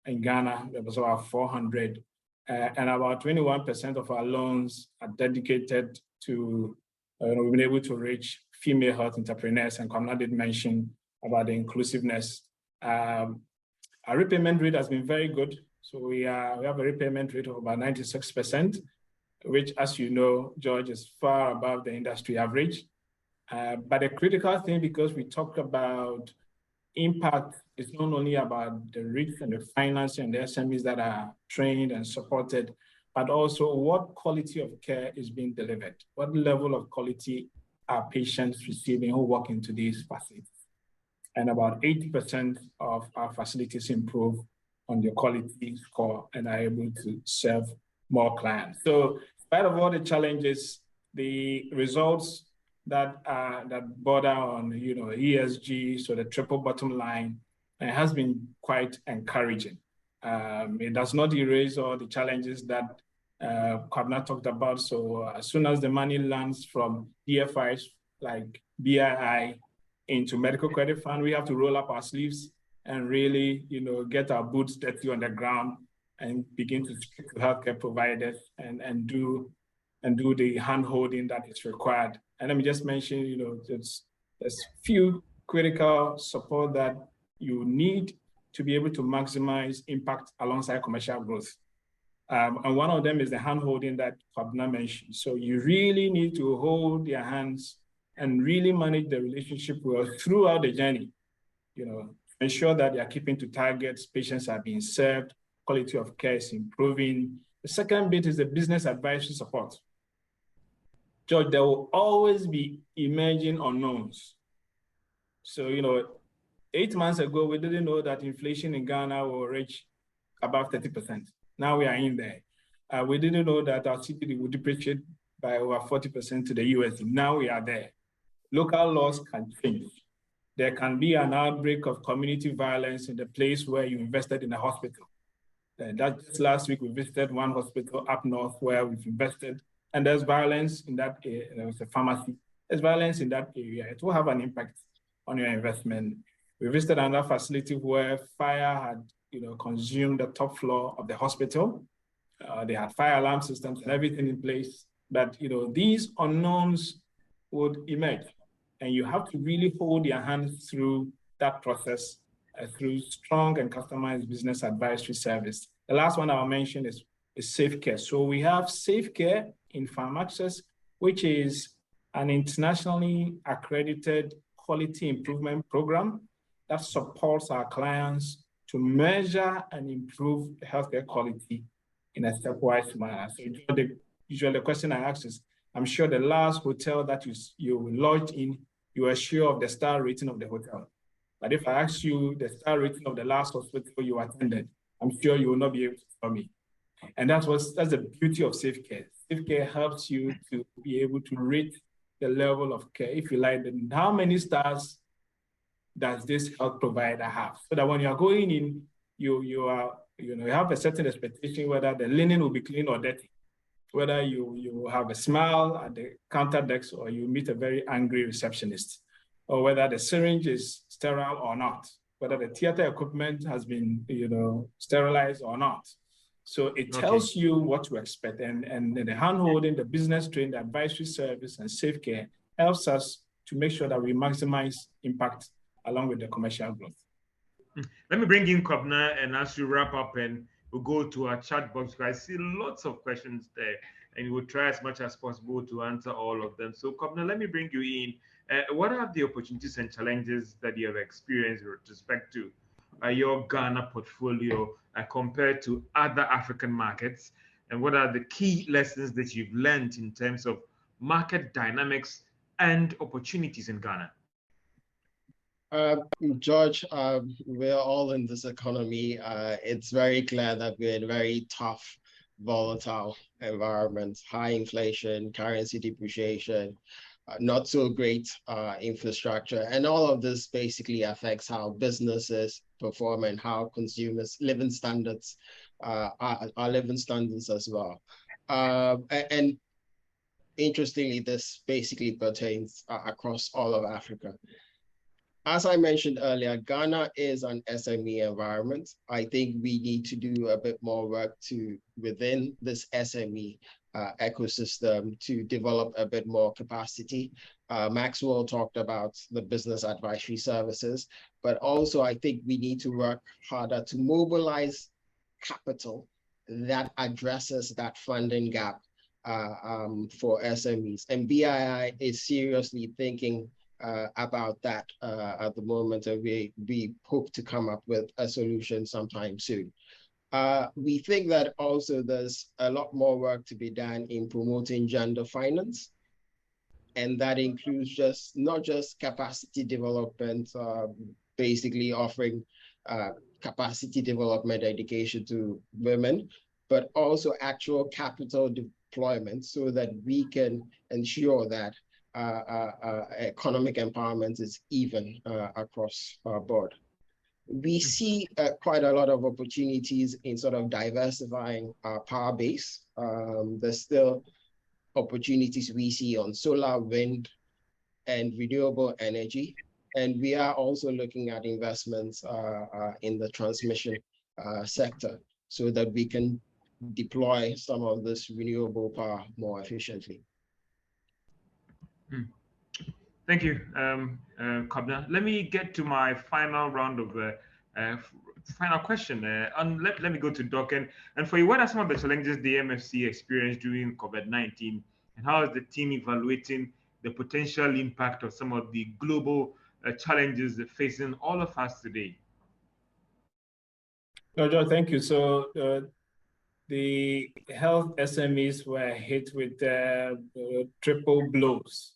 In Ghana, there was about 400. And about 21% of our loans are dedicated to, we've been able to reach female health entrepreneurs, and Kwabena did mention about the inclusiveness. Our repayment rate has been very good. So we have a repayment rate of about 96%, which, as you know, George, is far above the industry average. But the critical thing, because we talk about impact, is not only about the risk and the financing and the SMEs that are trained and supported, but also what quality of care is being delivered. What level of quality are patients receiving who walk into these facilities? And about 80% of our facilities improve on the quality score and are able to serve more clients. So in spite of all the challenges, the results that border on ESG, so the triple bottom line, has been quite encouraging. It does not erase all the challenges that Kwabena talked about. So as soon as the money lands from DFIs like BII into Medical Credit Fund, we have to roll up our sleeves and really, get our boots dirty on the ground and begin to speak to healthcare providers and do the hand-holding that is required. And let me just mention, there's few critical support that you need to be able to maximize impact alongside commercial growth. And one of them is the hand-holding that Kwabena mentioned. So you really need to hold their hands and really manage the relationship well throughout the journey, ensure that they are keeping to targets, patients are being served, quality of care is improving. The second bit is the business advisory support. George, there will always be emerging unknowns. So, 8 months ago, we didn't know that inflation in Ghana will reach above 30%. Now we are in there. We didn't know that our cedi would depreciate by over 40% to the USD. Now we are there. Local laws can change. There can be an outbreak of community violence in the place where you invested in a hospital. Just last week, we visited one hospital up north where we've invested, and there's violence in that area. There was a pharmacy. There's violence in that area. It will have an impact on your investment. We visited another facility where fire had, consumed the top floor of the hospital. They had fire alarm systems and everything in place. But, these unknowns would emerge, and you have to really hold your hands through that process through strong and customized business advisory service. The last one I'll mention is SafeCare. So we have SafeCare in PharmAccess, which is an internationally accredited quality improvement program that supports our clients to measure and improve healthcare quality in a stepwise manner. So usually the question I ask is, I'm sure the last hotel that you lodged in, you are sure of the star rating of the hotel. But if I ask you the star rating of the last hospital you attended, I'm sure you will not be able to tell me. And that's the beauty of SafeCare. SafeCare helps you to be able to rate the level of care, if you like, how many stars does this health provider have? So that when you're going in, you have a certain expectation whether the linen will be clean or dirty, whether you have a smile at the counter desk or you meet a very angry receptionist, or whether the syringe is sterile or not, whether the theater equipment has been, sterilized or not. So it tells you what to expect, and the hand-holding, the business training, the advisory service, and SafeCare helps us to make sure that we maximize impact along with the commercial growth. Let me bring in Kobna, and as we wrap up, and we'll go to our chat box, because I see lots of questions there, and we'll try as much as possible to answer all of them. So Kobna, let me bring you in. What are the opportunities and challenges that you have experienced with respect to your Ghana portfolio compared to other African markets? And what are the key lessons that you've learned in terms of market dynamics and opportunities in Ghana? George, we're all in this economy. It's very clear that we're in a very tough, volatile environment, high inflation, currency depreciation, not so great infrastructure. And all of this basically affects how businesses perform and how consumers' living standards are living standards as well. And interestingly, this basically pertains across all of Africa. As I mentioned earlier, Ghana is an SME environment. I think we need to do a bit more work within this SME ecosystem to develop a bit more capacity. Maxwell talked about the business advisory services, but also I think we need to work harder to mobilize capital that addresses that funding gap for SMEs. And BII is seriously thinking about that at the moment, and we hope to come up with a solution sometime soon. We think that also there's a lot more work to be done in promoting gender finance, and that includes not just capacity development, basically offering capacity development education to women, but also actual capital deployment so that we can ensure that economic empowerment is even across our board. We see quite a lot of opportunities in sort of diversifying our power base. There's still opportunities we see on solar, wind, and renewable energy. And we are also looking at investments in the transmission sector so that we can deploy some of this renewable power more efficiently. Thank you, Kobna. Let me get to my final round of final question. Let me go to Doc. And for you, what are some of the challenges the MFC experienced during COVID-19? And how is the team evaluating the potential impact of some of the global challenges facing all of us today? Jojo, thank you. So the health SMEs were hit with triple blows.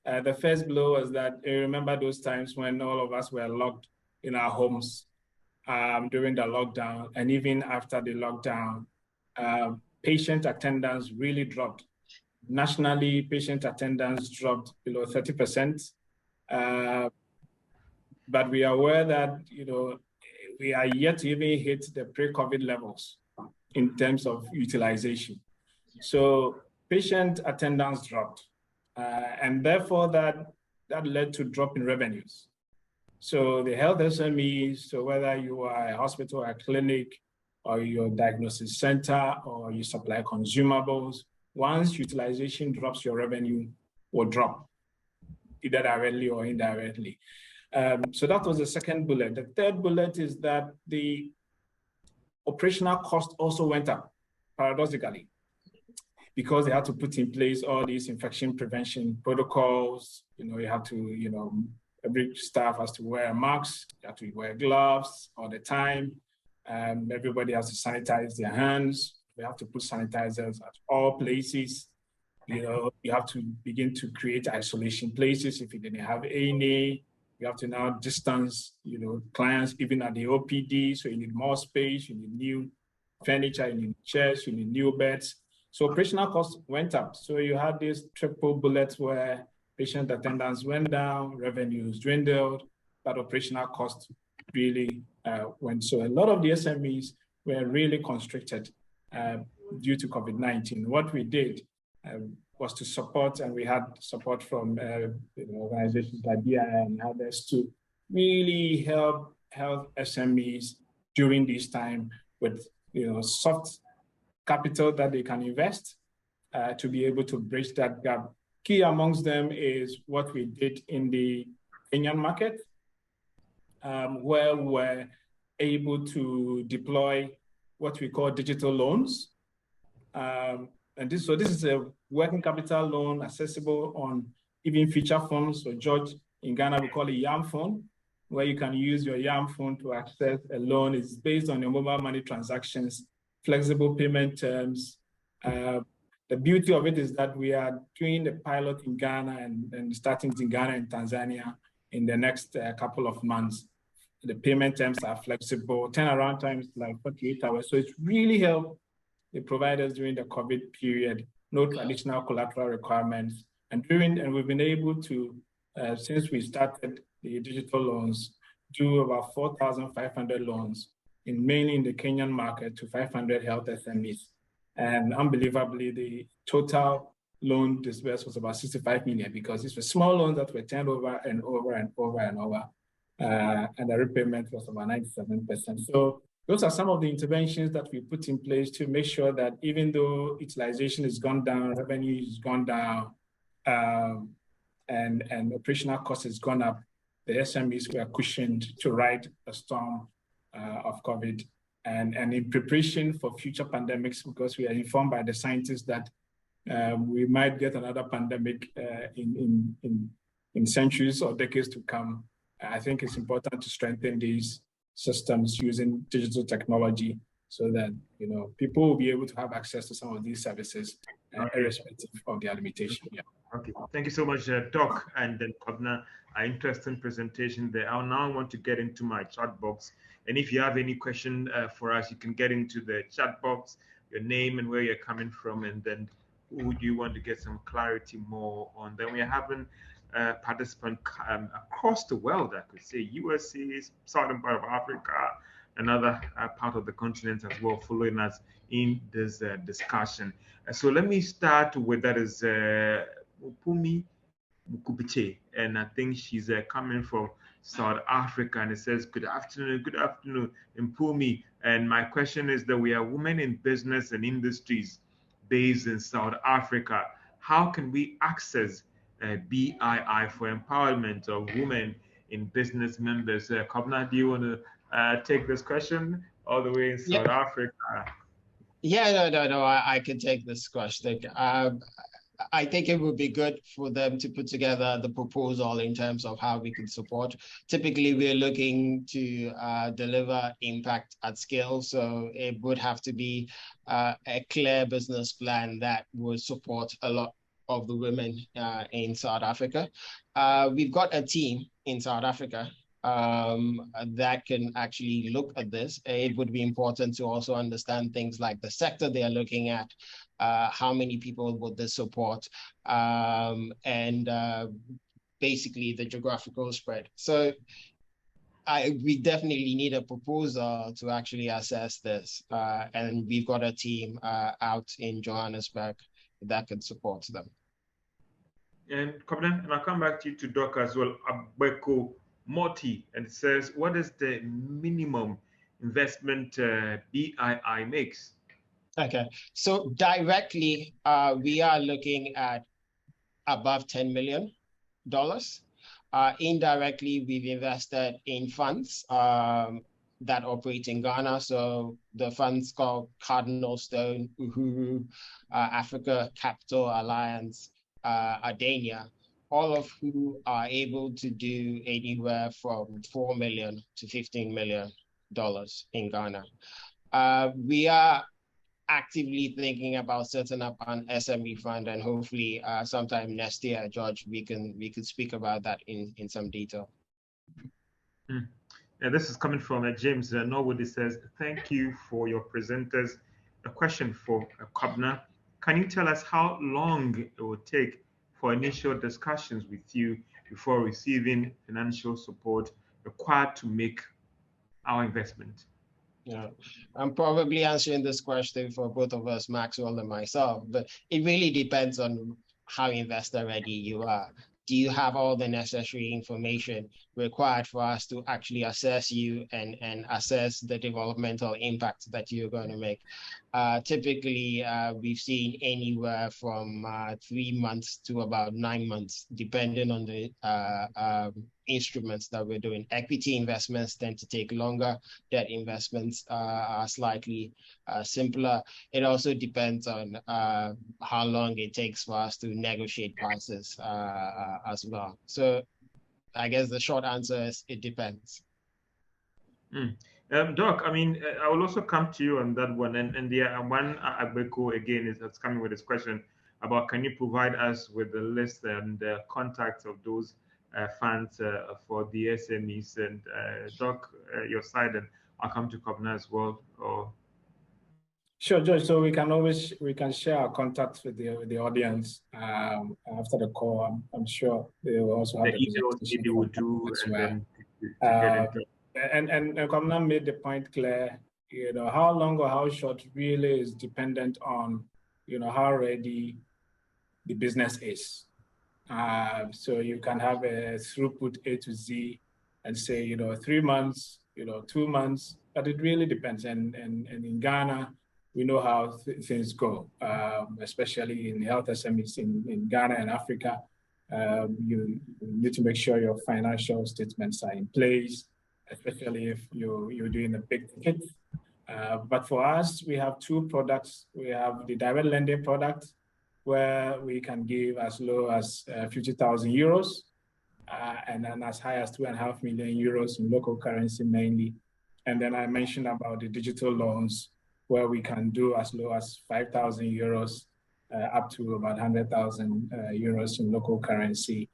The first blow was that I remember those times when all of us were locked in our homes during the lockdown, and even after the lockdown, patient attendance really dropped. Nationally, patient attendance dropped below 30%. But we are aware that, we are yet to even hit the pre-COVID levels in terms of utilization. So patient attendance dropped. And therefore that led to drop in revenues. So the health SMEs, so whether you are a hospital, a clinic, or your diagnosis center, or you supply consumables, once utilization drops, your revenue will drop, either directly or indirectly. So that was the second bullet. The third bullet is that the operational cost also went up, paradoxically, because they had to put in place all these infection prevention protocols. You have to, every staff has to wear a mask, you have to wear gloves all the time. Everybody has to sanitize their hands. We have to put sanitizers at all places. You have to begin to create isolation places if you didn't have any. You have to now distance, clients even at the OPD. So you need more space, you need new furniture, you need chairs, you need new beds. So operational costs went up. So you had these triple bullets where patient attendance went down, revenues dwindled, but operational costs really went. So a lot of the SMEs were really constricted due to COVID-19. What we did was to support, and we had support from organizations like BII and others to really help SMEs during this time with soft capital that they can invest to be able to bridge that gap. Key amongst them is what we did in the Kenyan market, where we're able to deploy what we call digital loans. And this is a working capital loan accessible on even feature phones. So George, in Ghana, we call it YAM phone, where you can use your YAM phone to access a loan. It's based on your mobile money transactions, flexible payment terms. The beauty of it is that we are doing the pilot in Ghana and starting in Ghana and Tanzania in the next couple of months. The payment terms are flexible, turnaround times like 48 hours. So it's really helped the providers during the COVID period, no traditional collateral requirements. And we've been able to, since we started the digital loans, do about 4,500 loans, mainly in the Kenyan market, to 500 health SMEs. And unbelievably, the total loan disbursed was about 65 million, because these were small loans that were turned over and over and over and over. And the repayment was about 97%. So those are some of the interventions that we put in place to make sure that even though utilization has gone down, revenue has gone down, and operational cost has gone up, the SMEs were cushioned to ride the storm of COVID. And in preparation for future pandemics, because we are informed by the scientists that we might get another pandemic in centuries or decades to come, I think it's important to strengthen these systems using digital technology so that people will be able to have access to some of these services irrespective of their limitation. Yeah. Okay, thank you so much, Doc and then Kobna. Interesting presentation there. I now want to get into my chat box, and if you have any question for us, you can get into the chat box, your name and where you're coming from, and then who would you want to get some clarity more on. Then we're having participants across the world, I could say, USA, southern part of Africa, another part of the continent as well, following us in this discussion. So let me start with that is Mpumi Mukubiche, and I think she's coming from South Africa, and it says, good afternoon, Mpumi. And my question is that we are women in business and industries based in South Africa. How can we access BII for empowerment of women in business members? Kobna, do you want to take this question all the way in South Africa? Yeah, no, I can take this question. I think it would be good for them to put together the proposal in terms of how we can support. Typically, we're looking to deliver impact at scale. So it would have to be a clear business plan that would support a lot of the women in South Africa. We've got a team in South Africa that can actually look at this. It would be important to also understand things like the sector they are looking at, how many people would this support, and basically the geographical spread. So we definitely need a proposal to actually assess this. And we've got a team out in Johannesburg that could support them. And Kobina, and I'll come back to you to Doc as well. Abeko Moti, and it says, what is the minimum investment BII makes? Okay, so directly, we are looking at above $10 million. Indirectly, we've invested in funds that operate in Ghana. So the funds called Cardinal Stone, Uhuru, Africa Capital Alliance, Adania, all of who are able to do anywhere from $4 million to $15 million in Ghana. We are actively thinking about setting up an SME fund, and hopefully sometime next year, George, we can speak about that in some detail. Yeah, this is coming from James Norwood. He says, thank you for your presenters. A question for Kobina. Can you tell us how long it will take for initial discussions with you before receiving financial support required to make our investment? Yeah, I'm probably answering this question for both of us, Maxwell and myself, but it really depends on how investor ready you are. Do you have all the necessary information required for us to actually assess you and assess the developmental impact that you're going to make? Typically, we've seen anywhere from 3 months to about 9 months, depending on the instruments that we're doing. Equity investments tend to take longer. Debt investments are slightly simpler. It also depends on how long it takes for us to negotiate prices as well. So I guess the short answer is it depends. Doc, I mean, I will also come to you on that one. And the one Abeko again is coming with this question about, can you provide us with the list and the contacts of those funds for the SMEs? And Doc, your side, and I'll come to Kobina as well. Or... Sure, George. So we can share our contacts with the audience after the call. I'm sure they will also have the emails maybe we'll do as and well. then to get into. And Kobina made the point clear. How long or how short really is dependent on how ready the business is. So you can have a throughput A to Z and say 3 months, 2 months, but it really depends. And in Ghana, we know how things go, especially in health SMEs in Ghana and Africa. You need to make sure your financial statements are in place, especially if you're doing a big ticket. But for us, we have 2 products. We have the direct lending product, where we can give as low as 50,000 euros, and then as high as 2.5 million euros in local currency mainly. And then I mentioned about the digital loans, where we can do as low as 5,000 euros up to about 100,000 euros in local currency.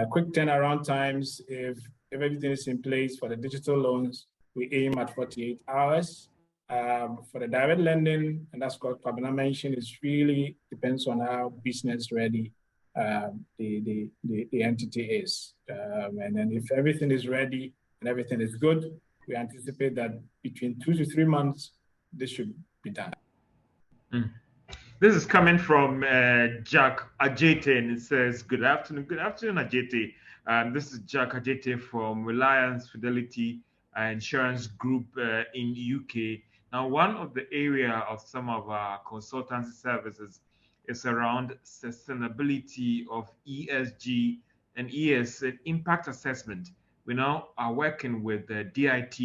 Quick turnaround times, if everything is in place for the digital loans, we aim at 48 hours. For the direct lending, and that's what Kobina mentioned, it really depends on how business ready the entity is. And then if everything is ready and everything is good, we anticipate that between 2 to 3 months, this should be done. This is coming from Jack Ajete, and it says, good afternoon, Ajete. This is Jack Ajete from Reliance Fidelity Insurance Group in UK. Now, one of the area of some of our consultancy services is around sustainability of ESG and ES impact assessment. We now are working with the DIT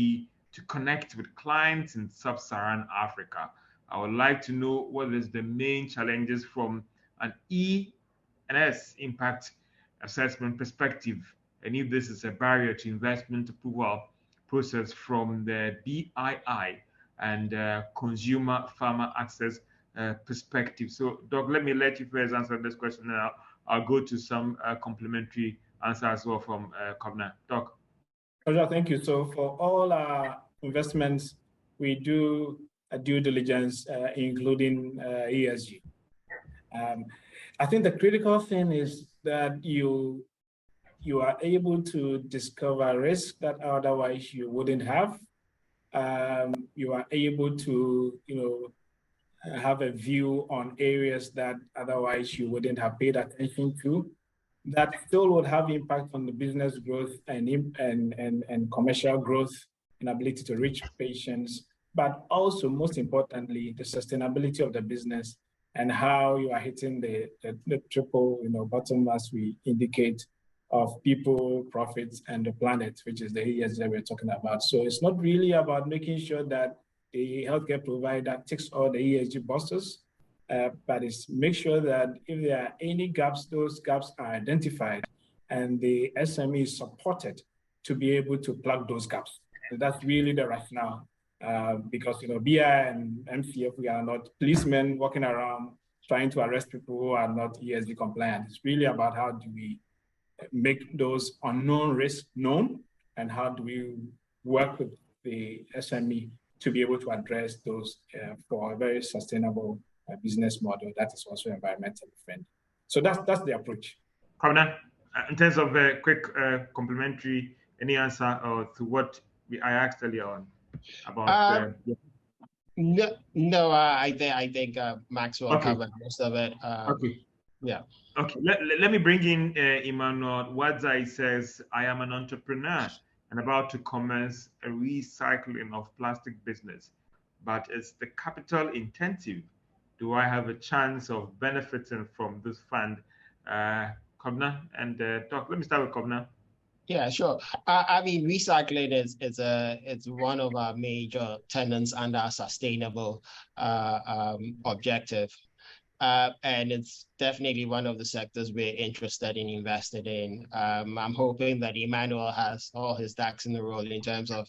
to connect with clients in sub-Saharan Africa. I would like to know what is the main challenges from an E and S impact assessment perspective, and if this is a barrier to investment approval process from the BII and Consumer Farmer Access perspective. So, Doc, let you first answer this question, and I'll go to some complementary answer as well from Kobna. Doc. Thank you. So for all our investments, we do a due diligence, including ESG. I think the critical thing is that you are able to discover risks that otherwise you wouldn't have. You are able to, have a view on areas that otherwise you wouldn't have paid attention to, that still would have impact on the business growth and commercial growth and ability to reach patients, but also most importantly, the sustainability of the business and how you are hitting the triple bottom, as we indicate, of people, profits, and the planet, which is the ESG that we're talking about. So it's not really about making sure that the healthcare provider ticks all the ESG boxes, but it's make sure that if there are any gaps, those gaps are identified and the SME is supported to be able to plug those gaps. So that's really the rationale, because BI and MCF, we are not policemen walking around trying to arrest people who are not ESG compliant. It's really about how do we make those unknown risks known, and how do we work with the SME to be able to address those for a very sustainable business model that is also environmentally friendly. So that's the approach. Kobna, in terms of a quick complementary, any answer to what I asked earlier on about? No, I think Maxwell covered most of it. Okay. Yeah. Okay. Let me bring in Emmanuel Wadzai. Says, I am an entrepreneur and about to commence a recycling of plastic business, but it's the capital intensive. Do I have a chance of benefiting from this fund? Kobna and Doc. Let me start with Kobna. Yeah, sure. I mean, recycling it's one of our major tenets under our sustainable objective. And it's definitely one of the sectors we're interested in invested in. I'm hoping that Emmanuel has all his ducks in a row in terms of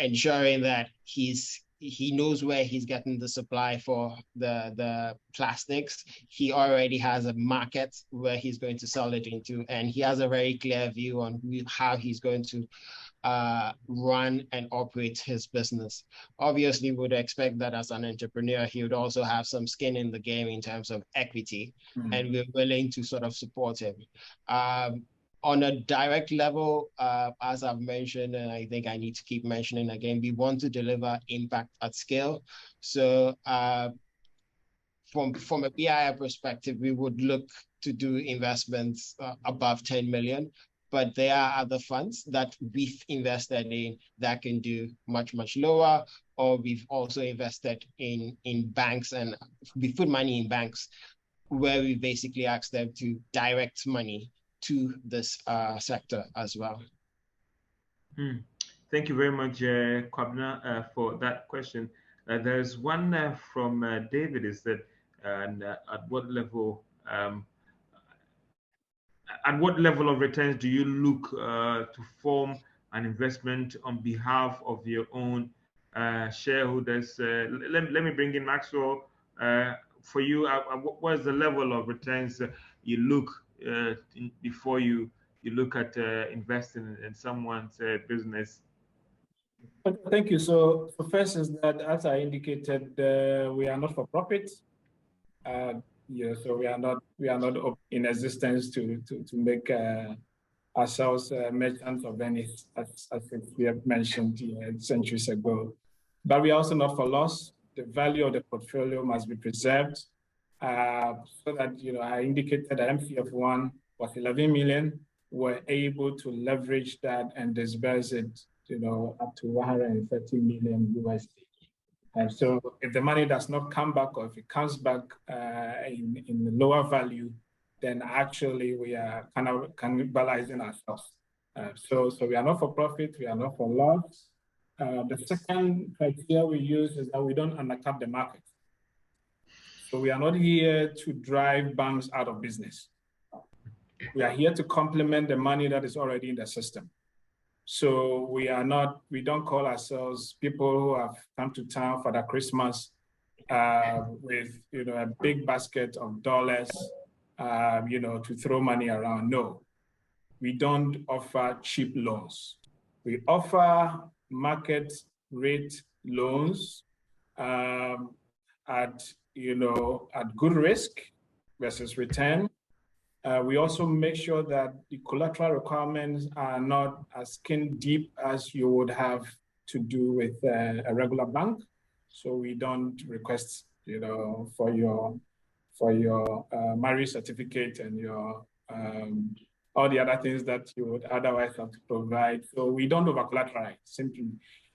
ensuring that he knows where he's getting the supply for the plastics. He already has a market where he's going to sell it into, and he has a very clear view on how he's going to run and operate his business. Obviously, we would expect that as an entrepreneur, he would also have some skin in the game in terms of equity, and we're willing to sort of support him. On a direct level, as I've mentioned, and I think I need to keep mentioning again, we want to deliver impact at scale. So from a BII perspective, we would look to do investments above 10 million. But there are other funds that we've invested in that can do much, much lower, or we've also invested in banks, and we put money in banks where we basically ask them to direct money to this sector as well. Thank you very much, Kobna, for that question. There's one from David, is that at what level of returns do you look to form an investment on behalf of your own shareholders? Let me bring in Maxwell. For you, what is the level of returns you look before you look at investing in someone's business? Thank you. So first is that, as I indicated, we are not for profit. So we are not in existence to make ourselves merchants of Venice, as we have mentioned centuries ago. But we are also not for loss. The value of the portfolio must be preserved, so that I indicated that MCF1 was 11 million. We're able to leverage that and disburse it, up to 130 million USD. And so if the money does not come back, or if it comes back in the lower value, then actually we are kind of cannibalizing ourselves. So we are not for profit, we are not for loss. The second criteria we use is that we don't undercut the market. So we are not here to drive banks out of business. We are here to complement the money that is already in the system. So we don't call ourselves people who have come to town for the Christmas with a big basket of dollars, to throw money around. No, we don't offer cheap loans. We offer market rate loans at good risk versus return. We also make sure that the collateral requirements are not as skin deep as you would have to do with a regular bank. So we don't request, for your marriage certificate and your all the other things that you would otherwise have to provide. So we don't over-collateralize simply.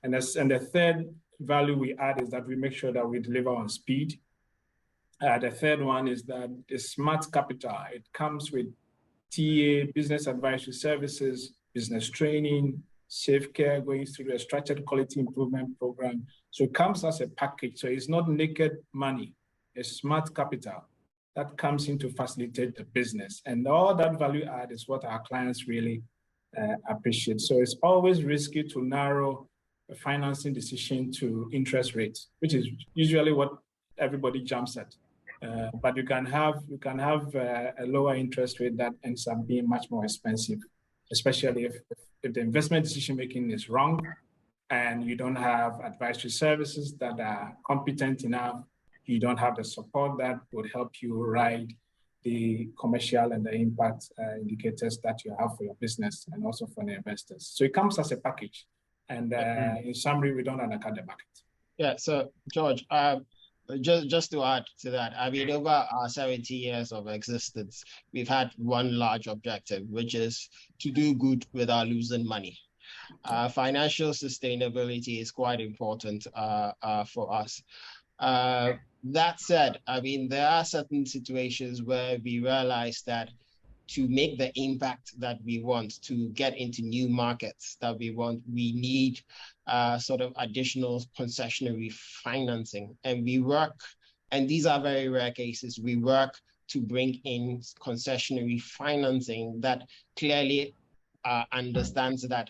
And the third value we add is that we make sure that we deliver on speed. The third one is that the smart capital. It comes with TA, business advisory services, business training, safe care, going through a structured quality improvement program. So it comes as a package. So it's not naked money, it's smart capital that comes in to facilitate the business. And all that value add is what our clients really appreciate. So it's always risky to narrow a financing decision to interest rates, which is usually what everybody jumps at. But you can have a lower interest rate that ends up being much more expensive, especially if the investment decision making is wrong and you don't have advisory services that are competent enough. You don't have the support that would help you ride the commercial and the impact indicators that you have for your business and also for the investors. So it comes as a package. And in summary, we don't undercut the market. Yeah, so George, just to add to that, I mean, over our 70 years of existence, we've had one large objective, which is to do good without losing money. Financial sustainability is quite important for us. That said, I mean, there are certain situations where we realize that to make the impact that we want, to get into new markets that we want, we need sort of additional concessionary financing. And we work, and these are very rare cases, we work to bring in concessionary financing that clearly understands that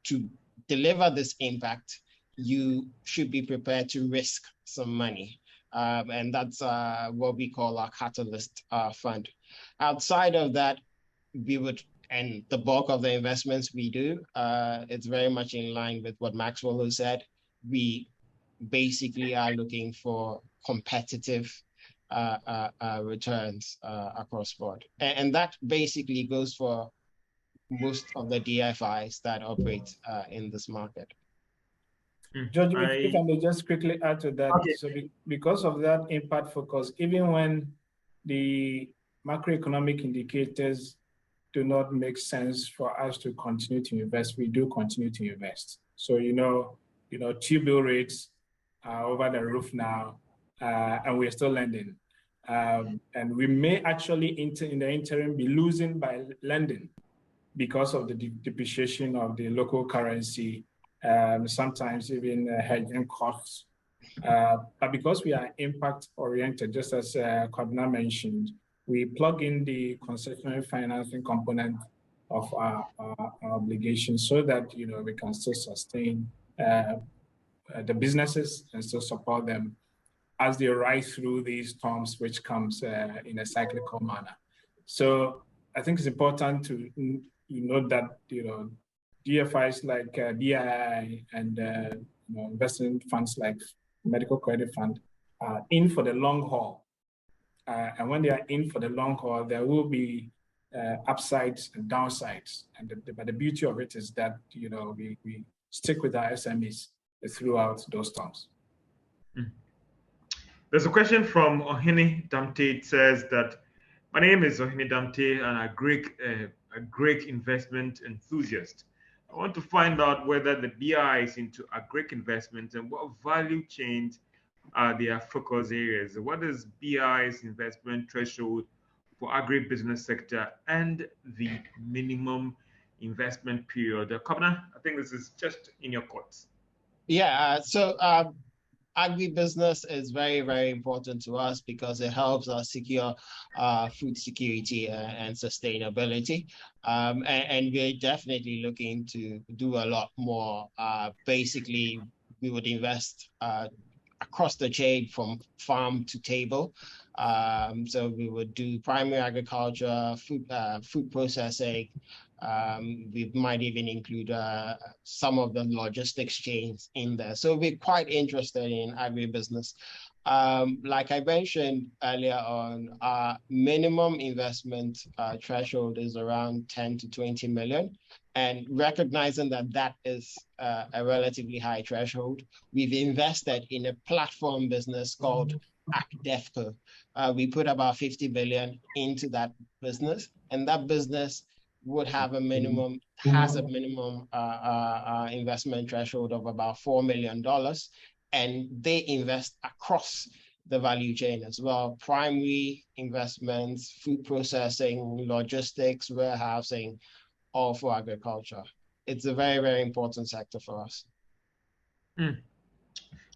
to deliver this impact, you should be prepared to risk some money. And that's what we call our catalyst fund. Outside of that, we would, and the bulk of the investments we do, it's very much in line with what Maxwell has said. We basically are looking for competitive returns across board. And that basically goes for most of the DFIs that operate in this market. George, if I may just quickly add to that. Okay. So because of that impact focus, even when the macroeconomic indicators do not make sense for us to continue to invest, we do continue to invest. So, T-bill rates are over the roof now, and we're still lending. And we may actually, in the interim, be losing by lending because of the depreciation of the local currency, sometimes even hedging costs. But because we are impact-oriented, just as Kwabena mentioned, we plug in the concessionary financing component of our obligations so that we can still sustain the businesses and still support them as they ride through these storms, which comes in a cyclical manner. So I think it's important to note that DFIs like BII and investment funds like Medical Credit Fund are in for the long haul. And when they are in for the long haul, there will be upsides and downsides. But the beauty of it is that we stick with our SMEs throughout those storms. There's a question from Ohene Damte. It says that, my name is Ohene Damte and a Greek investment enthusiast. I want to find out whether the BI is into agri investment and what value chains are their focus areas. What is BI's investment threshold for agribusiness sector and the minimum investment period? Kwabena, I think this is just in your courts. Yeah, so agribusiness is very, very important to us because it helps us secure food security and sustainability. And we're definitely looking to do a lot more. Basically, we would invest across the chain from farm to table. So we would do primary agriculture, food processing. We might even include some of the logistics chains in there. So we're quite interested in agribusiness. Like I mentioned earlier on, our minimum investment threshold is around 10 to 20 million. And recognizing that that is a relatively high threshold, we've invested in a platform business called ACDEFCO. We put about 50 billion into that business, and that business would have a minimum, has a minimum investment threshold of about $4 million. And they invest across the value chain as well: primary investments, food processing, logistics, warehousing, all for agriculture. It's a very, very important sector for us.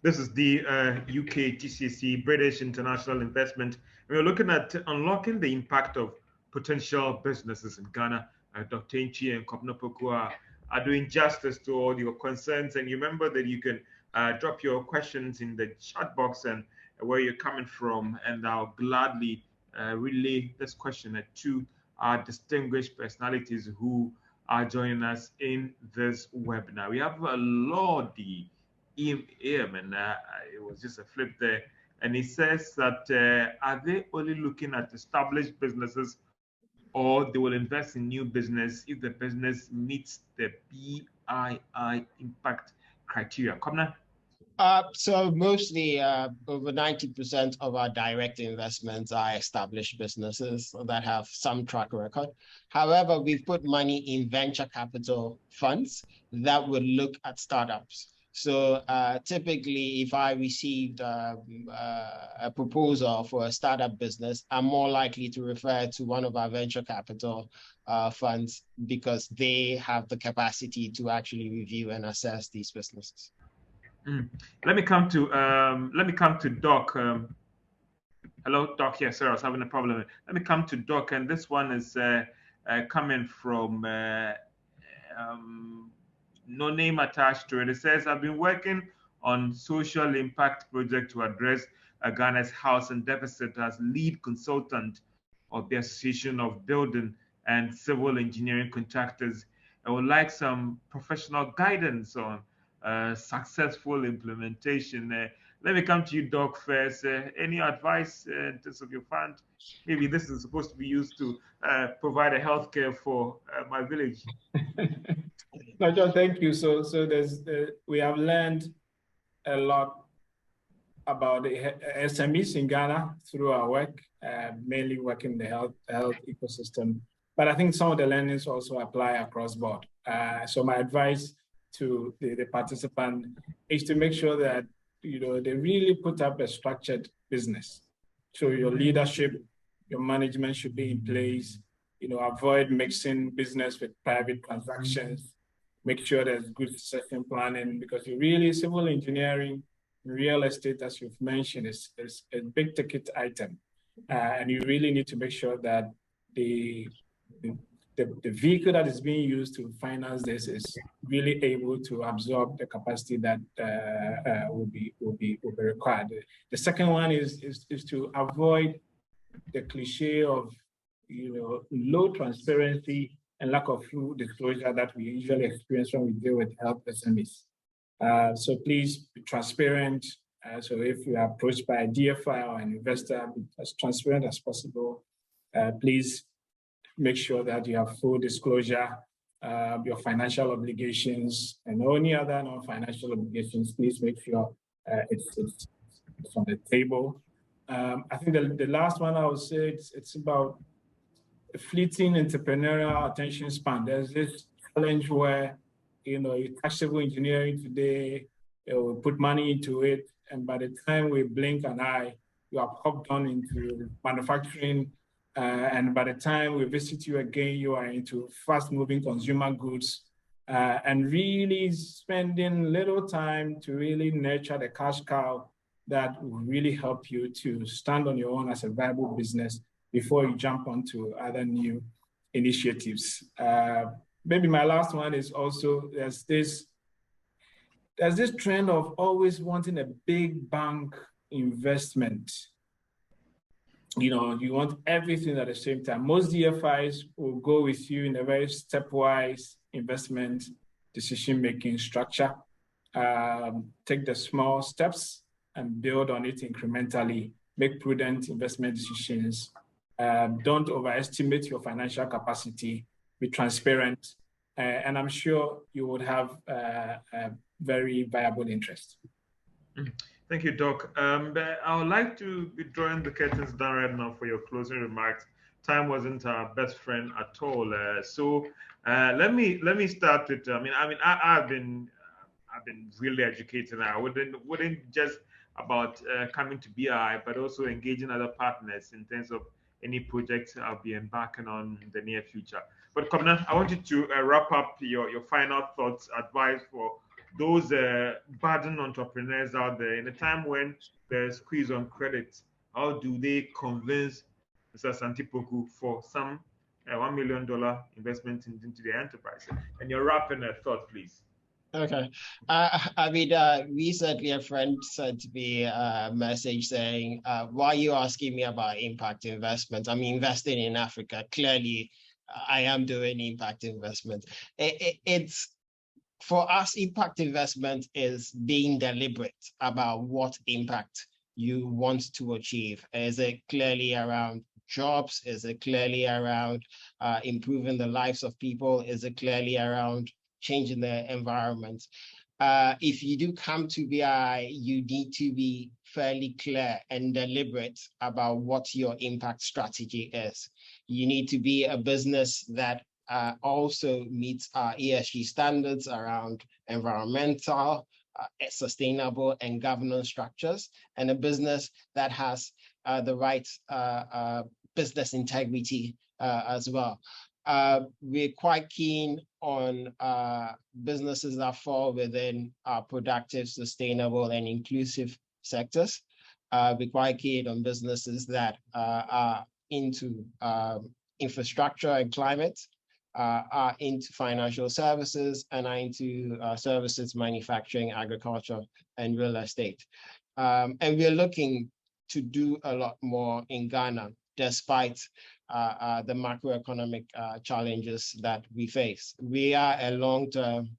This is the UK GCC, British International Investment. We're looking at unlocking the impact of potential businesses in Ghana. Dr. Nchi and Kobna Poku are doing justice to all your concerns. And you remember that you can drop your questions in the chat box and where you're coming from, and I'll gladly relay this question to our distinguished personalities who are joining us in this webinar. We have Lordy EM, and it was just a flip there. And he says that are they only looking at established businesses, or they will invest in new business if the business meets the BII impact criteria? Kobna? So mostly over 90% of our direct investments are established businesses that have some track record. However, we've put money in venture capital funds that would look at startups. So typically, if I received a proposal for a startup business, I'm more likely to refer to one of our venture capital funds because they have the capacity to actually review and assess these businesses. Let me come to Doc. Hello, Doc. Yes, sir. I was having a problem. Let me come to Doc, and this one is coming from no name attached to it. It says, I've been working on social impact project to address Ghana's housing deficit as lead consultant of the Association of Building and Civil Engineering Contractors. I would like some professional guidance on successful implementation. Let me come to you, Doc, first. Any advice in terms of your fund? Maybe this is supposed to be used to provide a healthcare for my village. No, John, thank you. So there's we have learned a lot about the SMEs in Ghana through our work, mainly working in the health ecosystem. But I think some of the learnings also apply across board. So my advice to the participant is to make sure that they really put up a structured business. So your leadership, your management should be in place. Avoid mixing business with private transactions. Make sure there's good succession planning, because civil engineering, real estate, as you've mentioned, is a big ticket item. And you really need to make sure that the vehicle that is being used to finance this is really able to absorb the capacity that will be required. The second one is to avoid the cliche of low transparency and lack of full disclosure that we usually experience when we deal with health SMEs. So please be transparent. So if you are approached by a DFI or an investor, be as transparent as possible. Please make sure that you have full disclosure, your financial obligations and any other non-financial obligations. Please make sure it's on the table. I think the last one I would say, it's about a fleeting entrepreneurial attention span. There's this challenge where, you touch civil engineering today, we put money into it, and by the time we blink an eye, you have hopped on into manufacturing, and by the time we visit you again, you are into fast-moving consumer goods, and really spending little time to really nurture the cash cow that will really help you to stand on your own as a viable business before you jump onto other new initiatives. Maybe my last one is also, there's this there's this trend of always wanting a big bank investment. You know, you want everything at the same time. Most DFIs will go with you in a very stepwise investment decision-making structure. Take the small steps and build on it incrementally. Make prudent investment decisions. Don't overestimate your financial capacity. Be transparent. And I'm sure you would have a very viable interest. Thank you, Doc. But I would like to be drawing the curtains down right now for your closing remarks. Time wasn't our best friend at all. So let me start with. I've been really educated. I wouldn't just about coming to BI, but also engaging other partners in terms of any projects I'll be embarking on in the near future. But Kobna, I want you to wrap up your final thoughts, advice for those budding entrepreneurs out there in a time when there's squeeze on credit. How do they convince Mr. Asante Poku for some $1 million investment into their enterprise? And your wrapping thought, please. Okay. Recently a friend sent me a message saying, why are you asking me about impact investment? I'm investing in Africa. Clearly, I am doing impact investment. It's for us, impact investment is being deliberate about what impact you want to achieve. Is it clearly around jobs? Is it clearly around improving the lives of people? Is it clearly around changing the environment? If you do come to BI, you need to be fairly clear and deliberate about what your impact strategy is. You need to be a business that also meets our ESG standards around environmental, sustainable, and governance structures, and a business that has the right business integrity as well. We're quite keen on businesses that fall within our productive, sustainable, and inclusive sectors. We're quite keen on businesses that are into infrastructure and climate, are into financial services, and are into services, manufacturing, agriculture, and real estate. And we're looking to do a lot more in Ghana, despite the macroeconomic challenges that we face. We are a long-term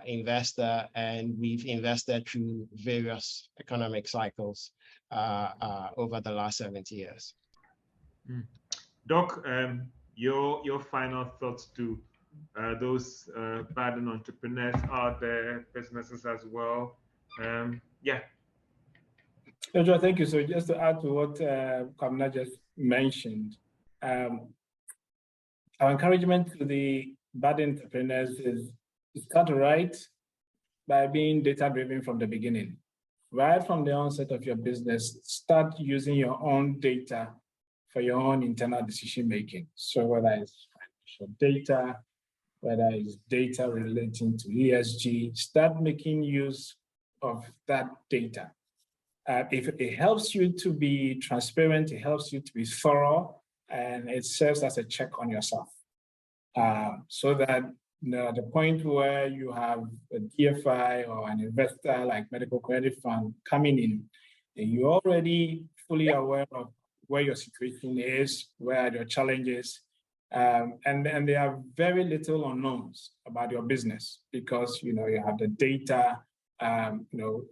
investor, and we've invested through various economic cycles over the last 70 years. Doc, your final thoughts to those budding entrepreneurs out there, businesses as well. Yeah. Joshua, thank you. So just to add to what Kobna just mentioned, our encouragement to the budding entrepreneurs is start right by being data-driven from the beginning. Right from the onset of your business, start using your own data for your own internal decision-making. So whether it's financial data, whether it's data relating to ESG, start making use of that data. If it helps you to be transparent, it helps you to be thorough, and it serves as a check on yourself. So that at the point where you have a DFI or an investor like Medical Credit Fund coming in, and you're already fully aware of where your situation is, where are your challenges, and there are very little unknowns about your business because you have the data. There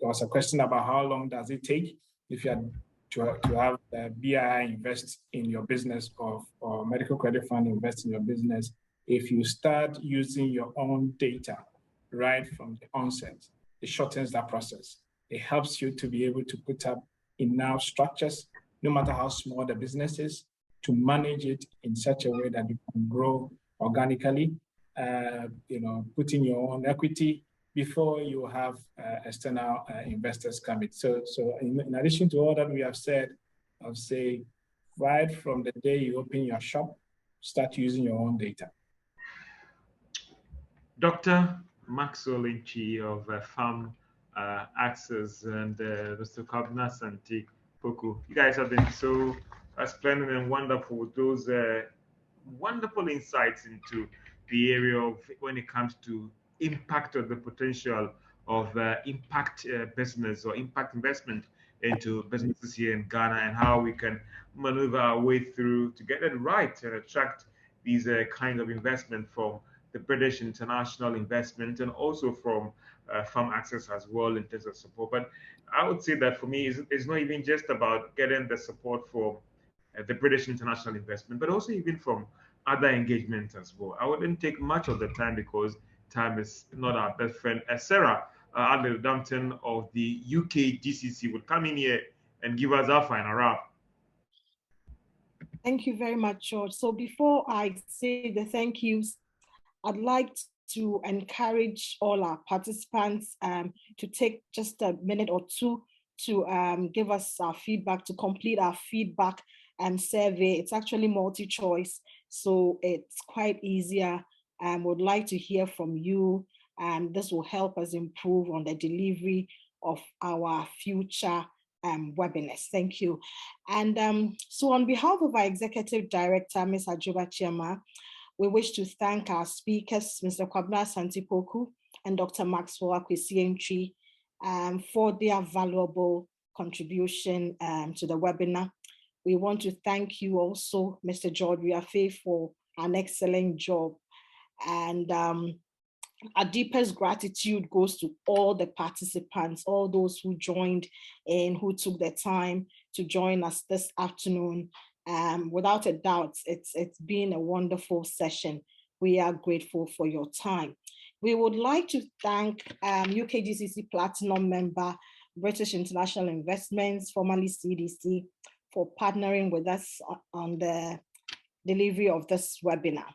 was a question about how long does it take if you had to have the BI invest in your business or Medical Credit Fund invest in your business. If you start using your own data right from the onset, it shortens that process. It helps you to be able to put up enough structures, no matter how small the business is, to manage it in such a way that you can grow organically, put in your own equity before you have external investors come in. So in addition to all that we have said, I'll say right from the day you open your shop, start using your own data. Dr. Maxwell Nchi of Farm Access and Mr. Kobna Asante Poku, you guys have been so splendid and wonderful with those wonderful insights into the area of when it comes to impact of the potential of impact business or impact investment into businesses here in Ghana, and how we can maneuver our way through to get it right and attract these kinds of investment from the British International Investment and also from Farm Access as well in terms of support. But I would say that for me, it's not even just about getting the support from the British International Investment, but also even from other engagements as well. I wouldn't take much of the time because time is not our best friend. Sarah Adledo-Dampton of the UK GCC will come in here and give us our final wrap. Thank you very much, George. So before I say the thank yous, I'd like to encourage all our participants to take just a minute or two to give us our feedback, to complete our feedback survey. It's actually multi-choice, so it's quite easier. Would like to hear from you, and this will help us improve on the delivery of our future webinars. Thank you. And so on behalf of our Executive Director, Ms. Adjoba Chiama, we wish to thank our speakers, Mr. Kwabena Asante Poku and Dr. Maxwell Akwesi Antwi, for their valuable contribution to the webinar. We want to thank you also, Mr. George Wiafe, for an excellent job. And our deepest gratitude goes to all the participants, all those who joined in, who took the time to join us this afternoon. Without a doubt, it's been a wonderful session. We are grateful for your time. We would like to thank UKGCC Platinum member, British International Investments, formerly CDC, for partnering with us on the delivery of this webinar.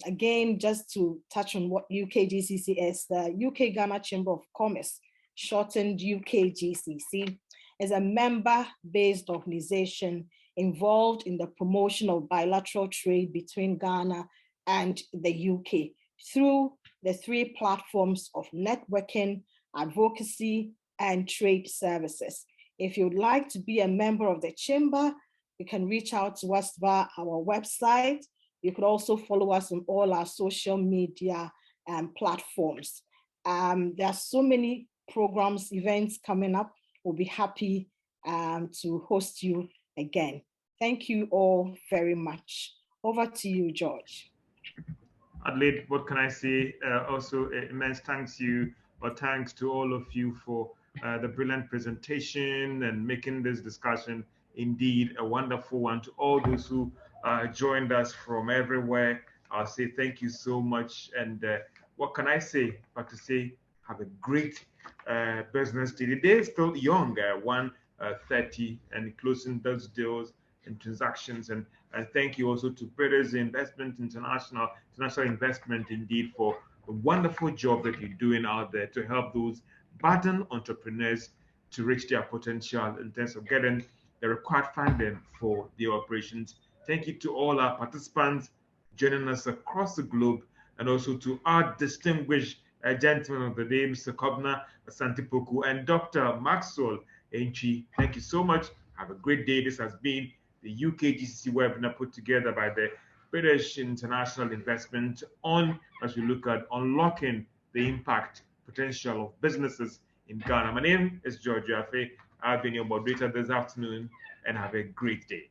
Again, just to touch on what UKGCC is, the UK Ghana Chamber of Commerce, shortened UKGCC, is a member-based organization involved in the promotion of bilateral trade between Ghana and the UK through the 3 platforms of networking, advocacy, and trade services. If you'd like to be a member of the chamber, you can reach out to us via our website. You could also follow us on all our social media platforms. There are so many programs, events coming up. We'll be happy to host you again. Thank you all very much. Over to you, George. Adelaide, what can I say? Also, immense thanks to all of you for the brilliant presentation and making this discussion indeed a wonderful one. To all those who joined us from everywhere, I'll say thank you so much. And what can I say but to say have a great business day. The day is still young, 1:30, and closing those deals and transactions. And thank you also to British Investment International Investment indeed for the wonderful job that you're doing out there to help those budding entrepreneurs to reach their potential in terms of getting the required funding for their operations. Thank you to all our participants joining us across the globe, and also to our distinguished gentleman of the day, Mr. Kwabena Asante Poku and Dr. Maxwell Antwi. Thank you so much. Have a great day. This has been the UKGCC webinar put together by the British International Investment as we look at unlocking the impact potential of businesses in Ghana. My name is George Wiafe. I've been your moderator this afternoon, and have a great day.